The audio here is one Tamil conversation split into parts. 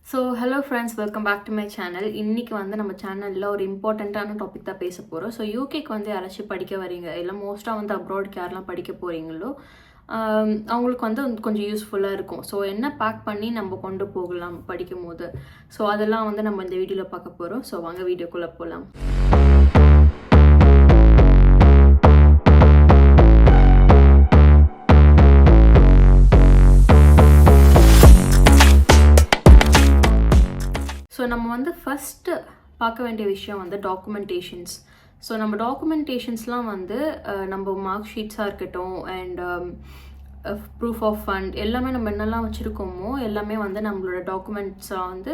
So hello friends, welcome back to my channel. இன்றைக்கி வந்து நம்ம சேனலில் ஒரு இம்பார்ட்டண்ட்டான டாபிக் தான் பேச போகிறோம். ஸோ யூகேக்கு வந்து யாராச்சும் படிக்க வரீங்க, இல்லை மோஸ்ட்டாக வந்து அப்ராட்க்கு யாரெல்லாம் படிக்க போகிறீங்களோ அவங்களுக்கு வந்து கொஞ்சம் யூஸ்ஃபுல்லாக இருக்கும். ஸோ என்ன பேக் பண்ணி நம்ம கொண்டு போகலாம் படிக்கும் போது, ஸோ அதெல்லாம் வந்து நம்ம இந்த வீடியோவில் பார்க்க போகிறோம். ஸோ வாங்க வீடியோக்குள்ளே போகலாம். ஸோ நம்ம வந்து ஃபஸ்ட்டு பார்க்க வேண்டிய விஷயம் வந்து டாக்குமெண்டேஷன்ஸ். ஸோ நம்ம டாக்குமெண்டேஷன்ஸ்லாம் வந்து நம்ம மார்க் ஷீட்ஸாக இருக்கட்டும் அண்ட் ப்ரூஃப் ஆஃப் ஃபண்ட் எல்லாமே நம்ம என்னெல்லாம் வச்சுருக்கோமோ எல்லாமே வந்து நம்மளோட டாக்குமெண்ட்ஸாக வந்து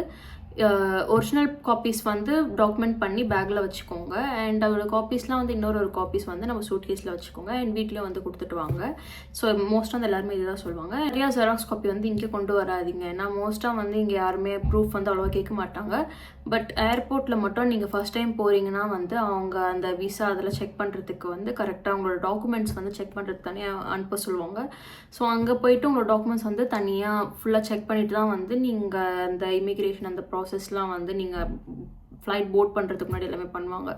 ஒரிஜினல் காப்பீஸ் வந்து டாக்குமெண்ட் பண்ணி பேக்கில் வச்சுக்கோங்க. அண்ட் அதோட காப்பீஸ்லாம் வந்து இன்னொரு காப்பீஸ் வந்து நம்ம சூட் கேஸில் வச்சுக்கோங்க அண்ட் வீட்டில் வந்து கொடுத்துட்டு வாங்க. ஸோ மோஸ்ட்டாக வந்து எல்லாருமே இதுதான் சொல்லுவாங்க. நிறையா ஜெராக்ஸ் காப்பி வந்து இங்கே கொண்டு வராதிங்க. ஏன்னா மோஸ்ட்டாக வந்து இங்கே யாருமே ப்ரூஃப் வந்து அவ்வளோவா கேட்க மாட்டாங்க. பட் ஏர்போர்ட்டில் மட்டும் நீங்கள் ஃபஸ்ட் டைம் போகிறீங்கன்னா வந்து அவங்க அந்த விசா அதில் செக் பண்ணுறதுக்கு வந்து கரெக்டாக உங்களோட டாக்குமெண்ட்ஸ் வந்து செக் பண்ணுறதுக்கு தனியாக அனுப்ப சொல்லுவாங்க. ஸோ அங்கே போயிட்டு உங்களோட டாக்குமெண்ட்ஸ் வந்து தனியாக ஃபுல்லாக செக் பண்ணிட்டு தான் வந்து நீங்கள் அந்த இமிக்ரேஷன் அந்த ப்ராசஸ்லாம் வந்து நீங்கள் ஃப்ளைட் போர்ட் பண்ணுறதுக்கு முன்னாடி எல்லாமே பண்ணுவாங்க.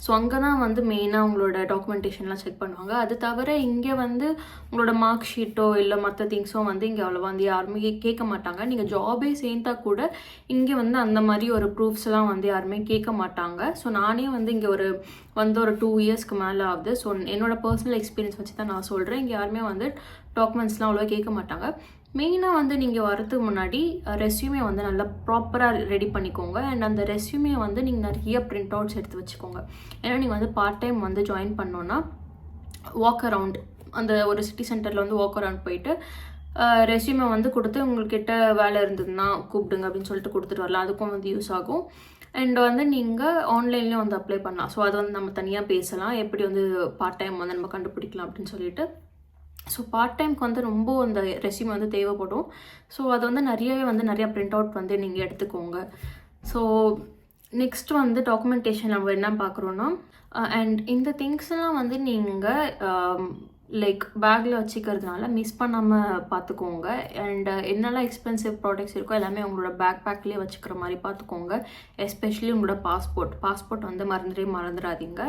ஸோ அங்கே தான் வந்து மெயினாக உங்களோட டாக்குமெண்டேஷன்லாம் செக் பண்ணுவாங்க. அது தவிர இங்கே வந்து உங்களோட மார்க் ஷீட்டோ இல்லை மற்ற திங்ஸோ வந்து இங்கே அவ்வளோவா வந்து யாருமே கேட்க மாட்டாங்க. நீங்கள் ஜாபே சேர்ந்தா கூட இங்கே வந்து அந்த மாதிரி ஒரு ப்ரூஃப்ஸ்லாம் வந்து யாருமே கேட்க மாட்டாங்க. ஸோ நானே வந்து இங்கே ஒரு 2 இயர்ஸ்க்கு மேலே ஆகுது. ஸோ என்னோட பர்சனல் எக்ஸ்பீரியன்ஸ் வச்சு தான் நான் சொல்கிறேன். இங்கே யாருமே வந்து டாக்குமெண்ட்ஸ்லாம் அவ்வளோவா கேட்க மாட்டாங்க. மெயினாக வந்து நீங்கள் வரதுக்கு முன்னாடி ரெஸ்யூமே வந்து நல்லா ப்ராப்பராக ரெடி பண்ணிக்கோங்க. அண்ட் அந்த ரெஸ்யூமே வந்து நீங்கள் நிறைய பிரிண்ட் அவுட்ஸ் எடுத்து வச்சுக்கோங்க. ஏன்னா நீங்கள் வந்து பார்ட் டைம் வந்து ஜாயின் பண்ணோன்னா வாக் அரவுண்ட் அந்த ஒரு சிட்டி சென்டரில் வந்து வாக் அரவுண்ட் போயிட்டு ரெஸ்யூமே வந்து கொடுத்து உங்கள்கிட்ட வேலை இருந்ததுன்னா கூப்பிடுங்க அப்படின்னு சொல்லிட்டு கொடுத்துட்டு வரலாம். அதுக்கும் வந்து யூஸ் ஆகும். அண்ட் வந்து நீங்கள் ஆன்லைன்லேயும் வந்து அப்ளை பண்ணலாம். ஸோ அது வந்து நம்ம தனியாக பேசலாம், எப்படி வந்து பார்ட் டைம் வந்து நம்ம கண்டுபிடிக்கலாம் அப்படின்னு சொல்லிட்டு. ஸோ பார்ட் டைம்க்கு வந்து ரொம்ப அந்த ரெஸ்யூமே வந்து தேவைப்படும். ஸோ அது வந்து நிறையா பிரிண்ட் அவுட் வந்து நீங்கள் எடுத்துக்கோங்க. ஸோ நெக்ஸ்ட் வந்து டாக்குமெண்டேஷன் நம்ம என்ன பார்க்குறோன்னா அண்ட் இந்த திங்ஸ்லாம் வந்து நீங்கள் லைக் பேக்கில் வச்சுக்கிறதுனால மிஸ் பண்ணாமல் பார்த்துக்கோங்க. அண்ட் என்னெல்லாம் எக்ஸ்பென்சிவ் ப்ராடக்ட்ஸ் இருக்கோ எல்லாமே உங்களோட பேக்லேயே வச்சுக்கிற மாதிரி பார்த்துக்கோங்க. எஸ்பெஷலி உங்களோட பாஸ்போர்ட் வந்து மறந்துடாதீங்க.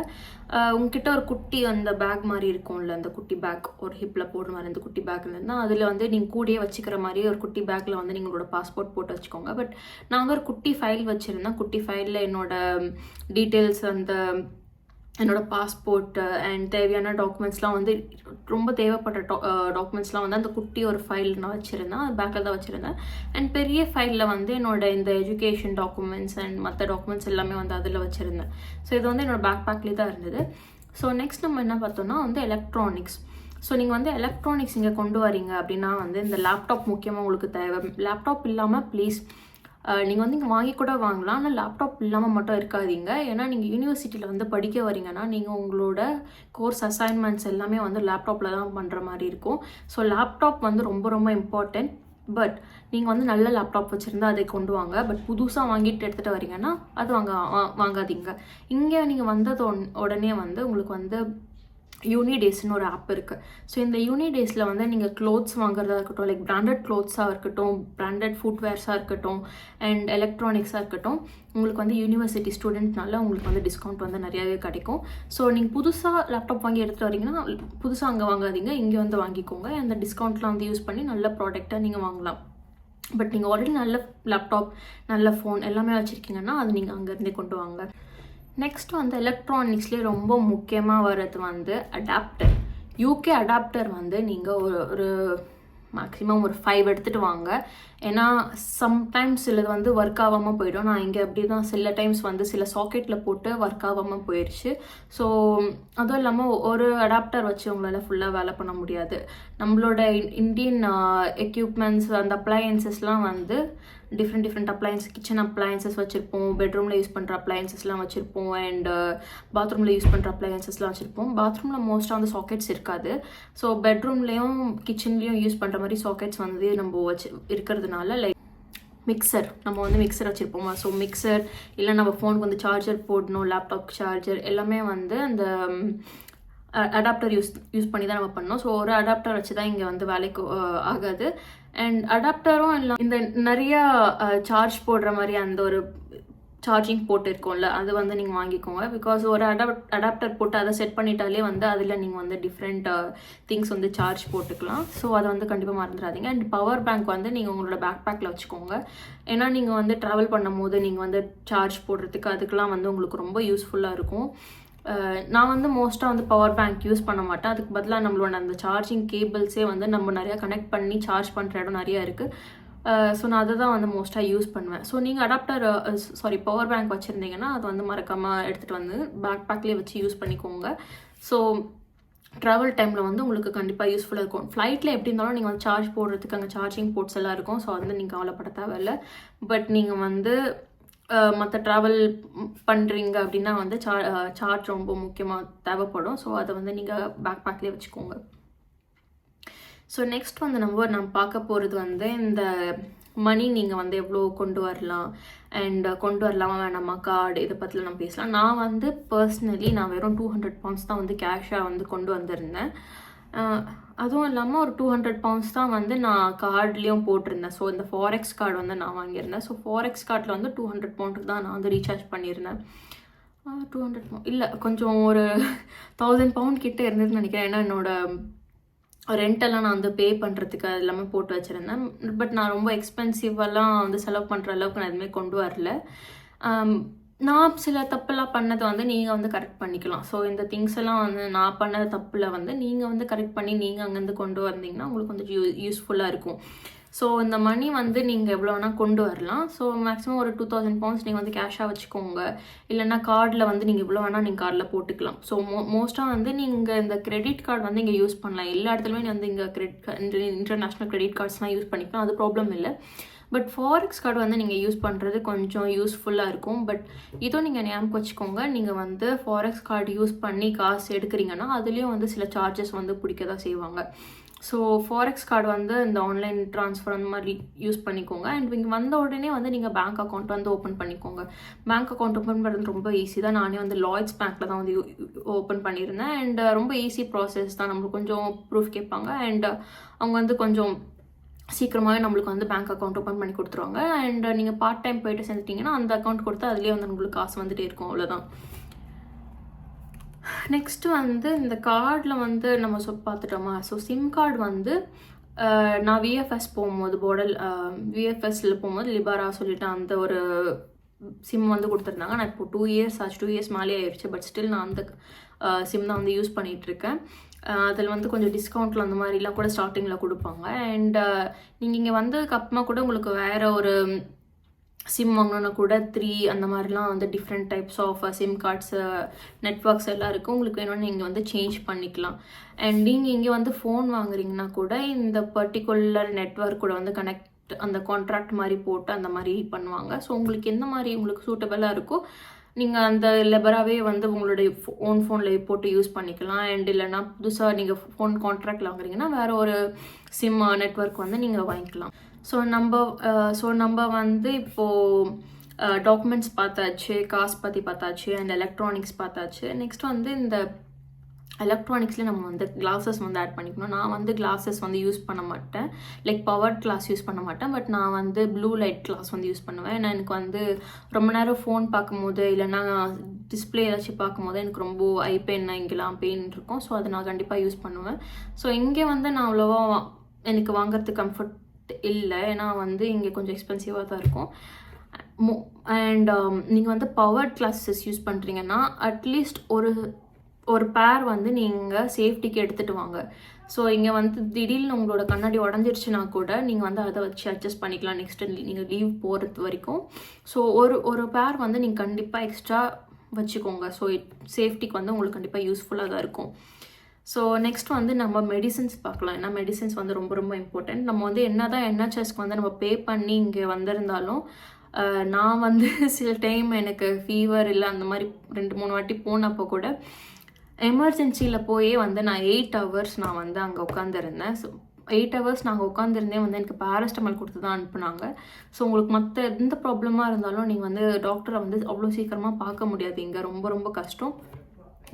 உங்ககிட்ட ஒரு குட்டி அந்த பேக் மாதிரி இருக்கும்ல, அந்த குட்டி பேக் ஒரு ஹிப்பில் போடுற மாதிரி அந்த குட்டி பேக்கில் இருந்தால் அதில் வந்து நீங்கள் கூடயே வச்சுக்கிற மாதிரி ஒரு குட்டி பேக்கில் வந்து நீங்களோட பாஸ்போர்ட் போட்டு வச்சுக்கோங்க. பட் நாங்கள் ஒரு குட்டி ஃபைல் வச்சுருந்தேன். குட்டி ஃபைலில் என்னோட டீட்டெயில்ஸ் என்னோட பாஸ்போர்ட் அண்ட் தேவையான டாக்குமெண்ட்ஸ்லாம் வந்து ரொம்ப தேவைப்பட்ட டாக்குமெண்ட்ஸ்லாம் வந்து அந்த குட்டி ஒரு ஃபைல் நான் வச்சுருந்தேன். அது பேக்கில் தான் வச்சுருந்தேன். அண்ட் பெரிய ஃபைலில் வந்து என்னோட இந்த எஜுகேஷன் டாக்குமெண்ட்ஸ் அண்ட் மற்ற டாக்குமெண்ட்ஸ் எல்லாமே வந்து அதில் வச்சுருந்தேன். ஸோ இது வந்து என்னோட பேக்லேயே தான் இருந்தது. ஸோ நெக்ஸ்ட் நம்ம என்ன பார்த்தோம்னா வந்து எலக்ட்ரானிக்ஸ். ஸோ நீங்கள் வந்து எலக்ட்ரானிக்ஸ் இங்கே கொண்டு வரீங்க அப்படின்னா வந்து இந்த லேப்டாப் முக்கியமாக உங்களுக்கு தேவை. லேப்டாப் இல்லாமல் ப்ளீஸ் நீங்கள் வந்து இங்கே வாங்கி கூட வாங்கலாம். ஆனால் லேப்டாப் இல்லாமல் மட்டும் இருக்காதீங்க. ஏன்னா நீங்கள் யூனிவர்சிட்டியில் வந்து படிக்க வரீங்கன்னா நீங்கள் உங்களோட கோர்ஸ் அசைன்மெண்ட்ஸ் எல்லாமே வந்து லேப்டாப்பில் தான் பண்ணுற மாதிரி இருக்கும். ஸோ லேப்டாப் வந்து ரொம்ப இம்பார்ட்டன்ட். பட் நீங்கள் வந்து நல்ல லேப்டாப் வச்சுருந்தா அதை கொண்டு வாங்க. பட் புதுசாக வாங்கிட்டு எடுத்துகிட்டு வரீங்கன்னா அது வாங்காதீங்க. இங்கே நீங்கள் வந்தது உடனே வந்து உங்களுக்கு வந்து யூனிடேஸ்னு ஒரு ஆப் இருக்குது. ஸோ இந்த யூனிடேஸில் வந்து நீங்கள் க்ளோத்ஸ் வாங்குறதா இருக்கட்டும், லைக் பிராண்டட் க்ளோத்ஸாக இருக்கட்டும், பிராண்டட் ஃபுட்வேர்ஸாக இருக்கட்டும் அண்ட் எலக்ட்ரானிக்ஸாக இருக்கட்டும், உங்களுக்கு வந்து யூனிவர்சிட்டி ஸ்டூடெண்ட்னால உங்களுக்கு வந்து டிஸ்கவுண்ட் வந்து நிறையாவே கிடைக்கும். ஸோ நீங்கள் புதுசாக லேப்டாப் வாங்கி எடுத்துகிட்டு வரீங்கன்னா புதுசாக அங்கே வாங்காதீங்க, இங்கே வந்து வாங்கிக்கோங்க. அந்த டிஸ்கவுண்ட்லாம் வந்து யூஸ் பண்ணி நல்ல ப்ராடக்டாக நீங்கள் வாங்கலாம். பட் நீங்கள் ஆல்ரெடி நல்ல லேப்டாப் நல்ல ஃபோன் எல்லாமே வச்சுருக்கீங்கன்னா அது நீங்கள் அங்கேருந்தே கொண்டு வாங்க. நெக்ஸ்ட் வந்து எலக்ட்ரானிக்ஸ்லேயே ரொம்ப முக்கியமாக வர்றது வந்து அடாப்டர். யூகே அடாப்டர் வந்து நீங்கள் ஒரு மேக்ஸிமம் ஒரு 5 எடுத்துகிட்டு வாங்க. ஏன்னா சம்டைம்ஸ் சிலது வந்து ஒர்க் ஆகாமல் போயிடும். நான் இங்கே அப்படி தான் சில டைம்ஸ் வந்து சில சாக்கெட்டில் போட்டு ஒர்க் ஆகாமல் போயிடுச்சு. ஸோ அதுவும் இல்லாமல் ஒரு அடாப்டர் வச்சு உங்களால் ஃபுல்லாக வேலை பண்ண முடியாது. நம்மளோட இந்தியன் எக்யூப்மெண்ட்ஸ் அந்த அப்ளையன்சஸ்லாம் வந்து டிஃப்ரெண்ட் அப்ளையன்ஸ், கிச்சன் அப்ளையன்சஸ் வச்சுருப்போம், பெட்ரூமில் யூஸ் பண்ணுற அப்ளையன்சஸ்லாம் வச்சுருப்போம் அண்ட் பாத்ரூமில் யூஸ் பண்ணுற அப்ளையன்சஸ்லாம் வச்சுருப்போம். பாத்ரூமில் மோஸ்ட்டாக வந்து சாக்கெட்ஸ் இருக்காது. ஸோ பெட்ரூம்லேயும் கிச்சன்லேயும் யூஸ் பண்ணுற மாதிரி சாக்கெட்ஸ் வந்து நம்ம இருக்கிறதுனால லைக் மிக்சர் நம்ம வந்து மிக்சர் வச்சுருப்போமா. ஸோ மிக்சர் இல்லை நம்ம ஃபோனுக்கு வந்து சார்ஜர் போடணும், லேப்டாப் சார்ஜர் எல்லாமே வந்து அந்த அடாப்டர் யூஸ் பண்ணி தான் நம்ம பண்ணோம். ஸோ ஒரு அடாப்டர் வச்சு தான் இங்கே வந்து வேலைக்கு ஆகாது. அண்ட் அடாப்டரும் எல்லாம் இந்த நிறையா சார்ஜ் போடுற மாதிரி அந்த ஒரு சார்ஜிங் போட்டு இருக்கும்ல, அது வந்து நீங்கள் வாங்கிக்கோங்க. பிகாஸ் ஒரு அடாப்டர் போட்டு அதை செட் பண்ணிட்டாலே வந்து அதில் நீங்கள் வந்து டிஃப்ரெண்ட் திங்ஸ் வந்து சார்ஜ் போட்டுக்கலாம். ஸோ அதை வந்து கண்டிப்பாக மறந்துடாதீங்க. அண்ட் பவர் பேங்க் வந்து நீங்கள் உங்களோட பேக் பேக்கில் வச்சுக்கோங்க. ஏன்னா நீங்கள் வந்து ட்ராவல் பண்ணும் போது நீங்கள் வந்து சார்ஜ் போடுறதுக்கு அதுக்கெலாம் வந்து உங்களுக்கு ரொம்ப யூஸ்ஃபுல்லாக இருக்கும். நான் வந்து மோஸ்ட்டாக வந்து பவர் பேங்க் யூஸ் பண்ண மாட்டேன். அதுக்கு பதிலாக நம்மளோட அந்த சார்ஜிங் கேபிள்ஸே வந்து நம்ம நிறையா கனெக்ட் பண்ணி சார்ஜ் பண்ணுற இடம் நிறையா இருக்குது. ஸோ நான் அதை தான் வந்து மோஸ்ட்டாக யூஸ் பண்ணுவேன். ஸோ நீங்கள் பவர் பேங்க் வச்சுருந்தீங்கன்னா அது வந்து மறக்காமல் எடுத்துகிட்டு வந்து பேக் பேக்லேயே வச்சு யூஸ் பண்ணிக்கோங்க. ஸோ ட்ராவல் டைமில் வந்து உங்களுக்கு கண்டிப்பாக யூஸ்ஃபுல்லாக இருக்கும். ஃப்ளைட்டில் எப்படி இருந்தாலும் நீங்கள் வந்து சார்ஜ் போடுறதுக்கு அங்கே சார்ஜிங் போர்ட்ஸ் எல்லாம் இருக்கும். ஸோ வந்து நீங்கள் கவலைப்பட தேவையில்லை. பட் நீங்கள் வந்து மற்ற ட்ராவல் பண்ணுறீங்க அப்படின்னா வந்து சார்ஜ் ரொம்ப முக்கியமாக தேவைப்படும். ஸோ அதை வந்து நீங்கள் பேக் பேக்லேயே வச்சுக்கோங்க. ஸோ நெக்ஸ்ட் வந்து நம்ம பார்க்க போகிறது வந்து இந்த மணி நீங்கள் வந்து எவ்வளோ கொண்டு வரலாம் அண்ட் கொண்டு வரலாமா வேணாமா கார்டு, இதை பற்றிலாம் நம்ம பேசலாம். நான் வந்து பர்சனலி நான் வெறும் 200 pounds தான் வந்து கேஷாக வந்து கொண்டு வந்திருந்தேன். அதுவும் இல்லாமல் ஒரு 200 pounds தான் வந்து நான் கார்ட்லேயும் போட்டிருந்தேன். ஸோ இந்த ஃபாரெக்ஸ் கார்டு வந்து நான் வாங்கியிருந்தேன். ஸோ ஃபாரெக்ஸ் கார்டில் வந்து 200 pound தான் நான் வந்து ரீசார்ஜ் பண்ணியிருந்தேன். 200 pound இல்லை, கொஞ்சம் ஒரு 1000 pound கிட்டே இருந்ததுன்னு நினைக்கிறேன். ஏன்னா என்னோட ரெண்டெல்லாம் நான் வந்து பே பண்ணுறதுக்கு அது எல்லாமே போட்டு வச்சுருந்தேன். பட் நான் ரொம்ப எக்ஸ்பென்சிவெல்லாம் வந்து செலவு பண்ணுற அளவுக்கு நான் எதுவுமே கொண்டு வரல. நான் சில தப்பெல்லாம் பண்ணதை வந்து நீங்கள் வந்து கரெக்ட் பண்ணிக்கலாம். ஸோ இந்த திங்ஸ் எல்லாம் வந்து நான் பண்ண தப்பில் வந்து நீங்கள் வந்து கரெக்ட் பண்ணி நீங்கள் அங்கேருந்து கொண்டு வந்தீங்கன்னா உங்களுக்கு கொஞ்சம் யூஸ்ஃபுல்லாக இருக்கும். ஸோ இந்த மணி வந்து நீங்கள் எவ்வளோ வேணால் கொண்டு வரலாம். ஸோ மேக்ஸிமம் ஒரு 2000 pounds நீங்கள் வந்து கேஷாக வச்சுக்கோங்க. இல்லைன்னா கார்டில் வந்து நீங்கள் எவ்வளோ வேணால் நீங்கள் கார்டில் போட்டுக்கலாம். ஸோ மோஸ்ட்டாக வந்து நீங்கள் இந்த கிரெடிட் கார்டு வந்து இங்கே யூஸ் பண்ணலாம். எல்லா இடத்துலையுமே வந்து இங்கே இன்டர்நேஷ்னல் கிரெடிட் கார்ட்ஸ்லாம் யூஸ் பண்ணிக்கலாம். அது ப்ராப்ளம் இல்லை. பட் ஃபாரெக்ஸ் கார்டு வந்து நீங்கள் யூஸ் பண்ணுறது கொஞ்சம் யூஸ்ஃபுல்லாக இருக்கும். பட் இதுவும் நீங்கள் ஞாபகம் வச்சுக்கோங்க, நீங்கள் வந்து ஃபாரெக்ஸ் கார்டு யூஸ் பண்ணி காசு எடுக்கிறீங்கன்னா அதுலேயும் வந்து சில சார்ஜஸ் வந்து பிடிக்க தான் செய்வாங்க. ஸோ ஃபாரெக்ஸ் கார்டு வந்து இந்த ஆன்லைன் ட்ரான்ஸ்ஃபர் அந்த மாதிரி யூஸ் பண்ணிக்கோங்க. அண்ட் இங்கே வந்த உடனே வந்து நீங்கள் பேங்க் அக்கௌண்ட் வந்து ஓப்பன் பண்ணிக்கோங்க. பேங்க் அக்கௌண்ட் ஓப்பன் பண்ணுறது ரொம்ப ஈஸி தான். நானே வந்து லாய்ட்ஸ் பேங்க்கில் தான் வந்து ஓப்பன் பண்ணியிருந்தேன். அண்ட் ரொம்ப ஈஸி ப்ராசஸ் தான். நம்மளுக்கு கொஞ்சம் ப்ரூஃப் கேட்பாங்க. அண்ட் அவங்க வந்து கொஞ்சம் சீக்கிரமாகவே நம்மளுக்கு வந்து பேங்க் அக்கௌண்ட் ஓப்பன் பண்ணி கொடுத்துருவாங்க. அண்ட் நீங்கள் பார்ட் டைம் போய்ட்டு செஞ்சிட்டிங்கன்னா அந்த அக்கௌண்ட் கொடுத்தா அதுலேயே வந்து உங்களுக்கு காசு வந்துகிட்டே இருக்கும். அவ்வளோதான். நெக்ஸ்ட்டு வந்து இந்த கார்டில் வந்து நம்ம பார்த்துட்டோமா. ஸோ சிம் கார்டு வந்து நான் விஎஃப்எஸ் போகும்போது விஎஃப்எஸ்ல போகும்போது லிபாரா சொல்லிட்டு அந்த ஒரு சிம் வந்து கொடுத்துருந்தாங்க. நான் இப்போ 2 years ஆச்சு, 2 years மேலே ஆயிடுச்சு. பட் ஸ்டில் நான் அந்த சிம் தான் வந்து யூஸ் பண்ணிகிட்ருக்கேன். அதில் வந்து கொஞ்சம் டிஸ்கவுண்ட்டில் அந்த மாதிரிலாம் கூட ஸ்டார்டிங்கில் கொடுப்பாங்க. அண்ட் நீங்கள் இங்கே வந்ததுக்கப்புறமா கூட உங்களுக்கு வேறு ஒரு சிம் வாங்கணுன்னா கூட 3 அந்த மாதிரிலாம் வந்து different types of SIM cards networks எல்லாம் இருக்குது. உங்களுக்கு வேணும்னு நீங்கள் வந்து சேஞ்ச் பண்ணிக்கலாம். அண்ட் நீங்கள் இங்கே வந்து ஃபோன் வாங்குறீங்கன்னா கூட இந்த பர்டிகுலர் நெட்ஒர்க் கூட வந்து கனெக்ட் அந்த கான்ட்ராக்ட் மாதிரி போட்டு அந்த மாதிரி பண்ணுவாங்க. ஸோ உங்களுக்கு எந்த மாதிரி உங்களுக்கு சூட்டபிளாக இருக்கோ நீங்கள் அந்த லெபராகவே வந்து உங்களுடைய ஃபோனில் போட்டு யூஸ் பண்ணிக்கலாம். அண்ட் இல்லைனா புதுசாக நீங்கள் ஃபோன் கான்ட்ராக்டில் வாங்குறீங்கன்னா வேறு ஒரு சிம் நெட்ஒர்க் வந்து நீங்கள் வாங்கிக்கலாம். ஸோ நம்ம வந்து இப்போது டாக்குமெண்ட்ஸ் பார்த்தாச்சு, காசு பற்றி பார்த்தாச்சு, அண்ட் எலக்ட்ரானிக்ஸ் பார்த்தாச்சு. நெக்ஸ்ட் வந்து இந்த எலக்ட்ரானிக்ஸில் நம்ம வந்து கிளாஸஸ் வந்து ஆட் பண்ணிக்கணும். நான் வந்து கிளாஸஸ் வந்து யூஸ் பண்ண மாட்டேன். லைக் பவர்ட் கிளாஸ் யூஸ் பண்ண மாட்டேன். பட் நான் வந்து ப்ளூ லைட் கிளாஸ் வந்து யூஸ் பண்ணுவேன். ஏன்னா எனக்கு வந்து ரொம்ப நேரம் ஃபோன் பார்க்கும்போது இல்லைனா டிஸ்பிளே ஏதாச்சும் பார்க்கும்போது எனக்கு ரொம்ப ஐ பெயின் இங்கெல்லாம் பெயின் இருக்கும். ஸோ அதை நான் கண்டிப்பாக யூஸ் பண்ணுவேன். ஸோ இங்கே வந்து நான் அவ்வளோவா எனக்கு வாங்குறதுக்கு கம்ஃபர்ட் இல்லை. ஏன்னா வந்து இங்கே கொஞ்சம் எக்ஸ்பென்சிவாக தான் இருக்கும். அண்ட் நீங்கள் வந்து பவர்ட் கிளாஸஸ் யூஸ் பண்ணுறீங்கன்னா அட்லீஸ்ட் ஒரு பேர் வந்து நீங்கள் சேஃப்டிக்கு எடுத்துகிட்டு வாங்க. ஸோ இங்கே வந்து திடீர்னு உங்களோட கண்ணாடி உடஞ்சிருச்சுன்னா கூட நீங்கள் வந்து அதை வச்சு அட்ஜஸ்ட் பண்ணிக்கலாம் நெக்ஸ்ட்டு நீங்கள் லீவ் போகிறது வரைக்கும். ஸோ ஒரு பேர் வந்து நீங்கள் கண்டிப்பாக எக்ஸ்ட்ரா வச்சுக்கோங்க. ஸோ சேஃப்டிக்கு வந்து உங்களுக்கு கண்டிப்பாக யூஸ்ஃபுல்லாக தான் இருக்கும். ஸோ நெக்ஸ்ட் வந்து நம்ம மெடிசன்ஸ் பார்க்கலாம். ஏன்னா மெடிசன்ஸ் வந்து ரொம்ப ரொம்ப இம்பார்ட்டன்ட். நம்ம வந்து என்ன தான் என்ஹெச்எஸ்க்கு வந்து நம்ம பே பண்ணி இங்கே வந்திருந்தாலும் நான் வந்து சில டைம் எனக்கு ஃபீவர் இல்லை அந்த மாதிரி 2-3 வாட்டி போனப்போ கூட எமர்ஜென்சியில் போய் வந்து நான் 8 hours நான் வந்து அங்கே உட்காந்துருந்தேன். ஸோ 8 hours நாங்கள் உட்காந்துருந்தே வந்து எனக்கு பேராஸ்டமால் கொடுத்து தான் அனுப்புனாங்க. ஸோ உங்களுக்கு மற்ற எந்த ப்ராப்ளமாக இருந்தாலும் நீங்கள் வந்து டாக்டரை வந்து அவ்வளோ சீக்கிரமாக பார்க்க முடியாது. இங்கே ரொம்ப ரொம்ப கஷ்டம்.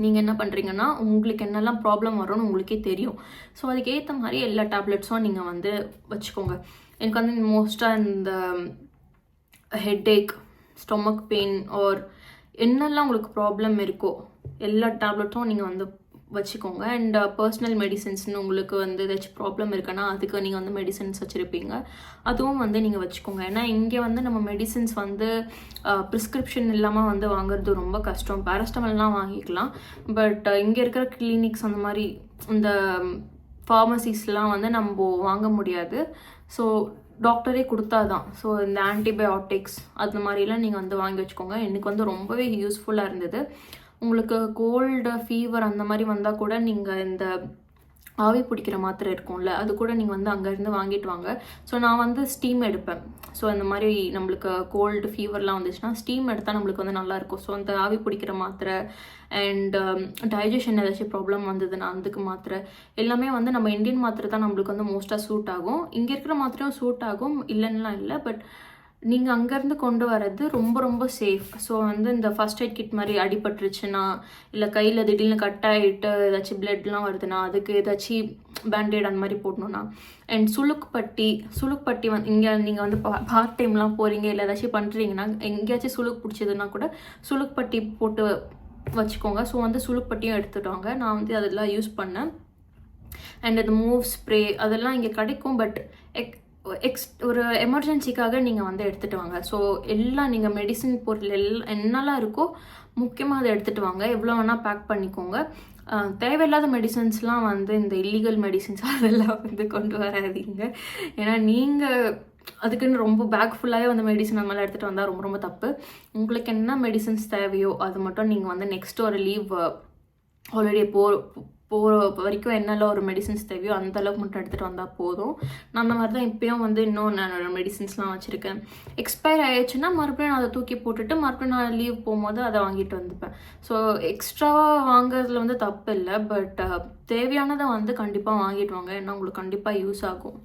நீங்கள் என்ன பண்ணுறீங்கன்னா உங்களுக்கு என்னெல்லாம் ப்ராப்ளம் வரும்னு உங்களுக்கே தெரியும். ஸோ அதுக்கேற்ற மாதிரி எல்லா டேப்லெட்ஸும் நீங்கள் வந்து வச்சுக்கோங்க. எனக்கு வந்து மோஸ்ட்டாக இந்த ஹெட்டேக், ஸ்டொமக் பெயின் ஆர் என்னெல்லாம் உங்களுக்கு ப்ராப்ளம் இருக்கோ எல்லா டேப்லெட்டும் நீங்கள் வந்து வச்சுக்கோங்க. அண்ட் பர்சனல் மெடிசன்ஸ்னு உங்களுக்கு வந்து ஏதாச்சும் ப்ராப்ளம் இருக்குன்னா அதுக்கு நீங்கள் வந்து மெடிசன்ஸ் வச்சுருப்பீங்க, அதுவும் வந்து நீங்கள் வச்சுக்கோங்க. ஏன்னா இங்கே வந்து நம்ம மெடிசன்ஸ் வந்து ப்ரிஸ்கிரிப்ஷன் இல்லாமல் வந்து வாங்குறது ரொம்ப கஷ்டம். பேராஸ்டமால்லாம் வாங்கிக்கலாம், பட் இங்கே இருக்கிற கிளினிக்ஸ் அந்த மாதிரி இந்த ஃபார்மசிஸ்லாம் வந்து நம்ம வாங்க முடியாது. ஸோ டாக்டரே கொடுத்தாதான். ஸோ இந்த ஆன்டிபயோட்டிக்ஸ் அந்த மாதிரிலாம் நீங்கள் வந்து வாங்கி வச்சுக்கோங்க. எனக்கு வந்து ரொம்பவே யூஸ்ஃபுல்லாக இருந்தது. உங்களுக்கு கோல்டு, ஃபீவர் அந்த மாதிரி வந்தால் கூட நீங்கள் இந்த ஆவி பிடிக்கிற மாத்திரை இருக்கும்ல, அது கூட நீங்கள் வந்து அங்கேருந்து வாங்கிட்டு வாங்க. ஸோ நான் வந்து ஸ்டீம் எடுப்பேன். ஸோ அந்த மாதிரி நம்மளுக்கு கோல்டு, ஃபீவர்லாம் வந்துச்சுன்னா ஸ்டீம் எடுத்தால் நம்மளுக்கு வந்து நல்லாயிருக்கும். ஸோ அந்த ஆவி பிடிக்கிற மாத்திரை அண்ட் டைஜஷன் ஏதாச்சும் ப்ராப்ளம் வந்ததுன்னா அதுக்கு மாத்திரை எல்லாமே வந்து நம்ம இந்தியன் மாத்திரை தான் நம்மளுக்கு வந்து மோஸ்ட்டாக சூட் ஆகும். இங்கே இருக்கிற மாத்திரையும் சூட் ஆகும், இல்லைன்னா இல்லை. பட் நீங்கள் அங்கேருந்து கொண்டு வரது ரொம்ப ரொம்ப சேஃப். ஸோ வந்து இந்த ஃபர்ஸ்ட் எய்ட் கிட் மாதிரி அடிபட்டுருச்சுன்னா, இல்லை கையில் திடீர்னு கட் ஆகிட்டு ஏதாச்சும் பிளட்லாம் வருதுன்னா அதுக்கு ஏதாச்சும் பேண்டேட் அந்த மாதிரி போடணுன்னா, அண்ட் சுளுக்கு பட்டி வந்து இங்கே நீங்கள் வந்து பார்ட் டைம்லாம் போகிறீங்க இல்லை ஏதாச்சும் பண்ணுறீங்கன்னா எங்கேயாச்சும் சுளுக்கு பிடிச்சதுன்னா கூட சுளுக்கு பட்டி போட்டு வச்சுக்கோங்க. ஸோ வந்து சுளுக்கு பட்டியும் எடுத்துட்டு வாங்க. நான் வந்து அதெல்லாம் யூஸ் பண்ணேன். அண்ட் அது மூவ் ஸ்ப்ரே அதெல்லாம் இங்கே கிடைக்கும், பட் ஒரு எமர்ஜென்சிக்காக நீங்கள் வந்து எடுத்துகிட்டு வாங்க. ஸோ எல்லாம் நீங்கள் மெடிசின் பொருள் என்னெல்லாம் இருக்கோ முக்கியமாக அதை எடுத்துகிட்டு வாங்க. எவ்வளோ வேணால் பேக் பண்ணிக்கோங்க. தேவையில்லாத மெடிசன்ஸ்லாம் வந்து இந்த இல்லீகல் மெடிசின்ஸ் அதெல்லாம் வந்து கொண்டு வராதீங்க. ஏன்னா நீங்கள் அதுக்குன்னு ரொம்ப பேக் ஃபுல்லாகவே வந்து மெடிசன் அந்த மாதிரிலாம் எடுத்துகிட்டு வந்தால் ரொம்ப ரொம்ப தப்பு. உங்களுக்கு என்ன மெடிசன்ஸ் தேவையோ அது மட்டும் நீங்கள் வந்து நெக்ஸ்ட் ஒரு லீவ் ஆல்ரெடி போகிற வரைக்கும் என்னெல்லாம் ஒரு மெடிசன்ஸ் தேவையோ அந்த அளவுக்கு மட்டும் எடுத்துகிட்டு வந்தால் போதும். நான் அந்த மாதிரி தான் இப்போயும் வந்து இன்னும் நான் மெடிசன்ஸ்லாம் வச்சுருக்கேன். எக்ஸ்பயர் ஆயிடுச்சுன்னா மறுபடியும் நான் அதை தூக்கி போட்டுட்டு மறுபடியும் நான் லீவ் போகும்போது அதை வாங்கிட்டு வந்துப்பேன். ஸோ எக்ஸ்ட்ராவாக வாங்குறதுல வந்து தப்பு இல்லை, பட் தேவையானதை வந்து கண்டிப்பாக வாங்கிட்டு வாங்க. ஏன்னா உங்களுக்கு கண்டிப்பாக யூஸ் ஆகும்.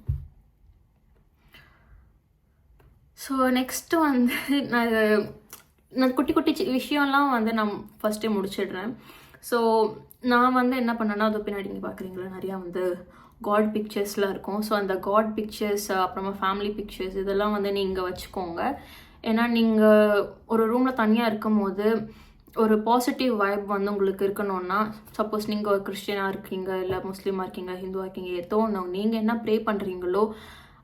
ஸோ நெக்ஸ்ட்டு வந்து நான் குட்டி குட்டி விஷயம்லாம் வந்து நான் ஃபஸ்ட்டே முடிச்சிடுறேன். ஸோ நான் வந்து என்ன பண்ணேன்னா, அது பின்னாடி நீங்கள் பார்க்குறீங்களா நிறையா வந்து காட் பிக்சர்ஸ்லாம் இருக்கும். ஸோ அந்த காட் பிக்சர்ஸ் அப்புறமா ஃபேமிலி பிக்சர்ஸ் இதெல்லாம் வந்து நீங்கள் வச்சுக்கோங்க. ஏன்னா நீங்கள் ஒரு ரூமில் தனியாக இருக்கும் போது ஒரு பாசிட்டிவ் வைப் வந்து உங்களுக்கு இருக்கணும்னா, சப்போஸ் நீங்கள் ஒரு கிறிஸ்டியனாக இருக்கீங்க, இல்லை முஸ்லீமாக இருக்கீங்க, ஹிந்துவாக இருக்கீங்க, ஏதோ ஒன்று நீங்கள் என்ன ப்ரே பண்ணுறீங்களோ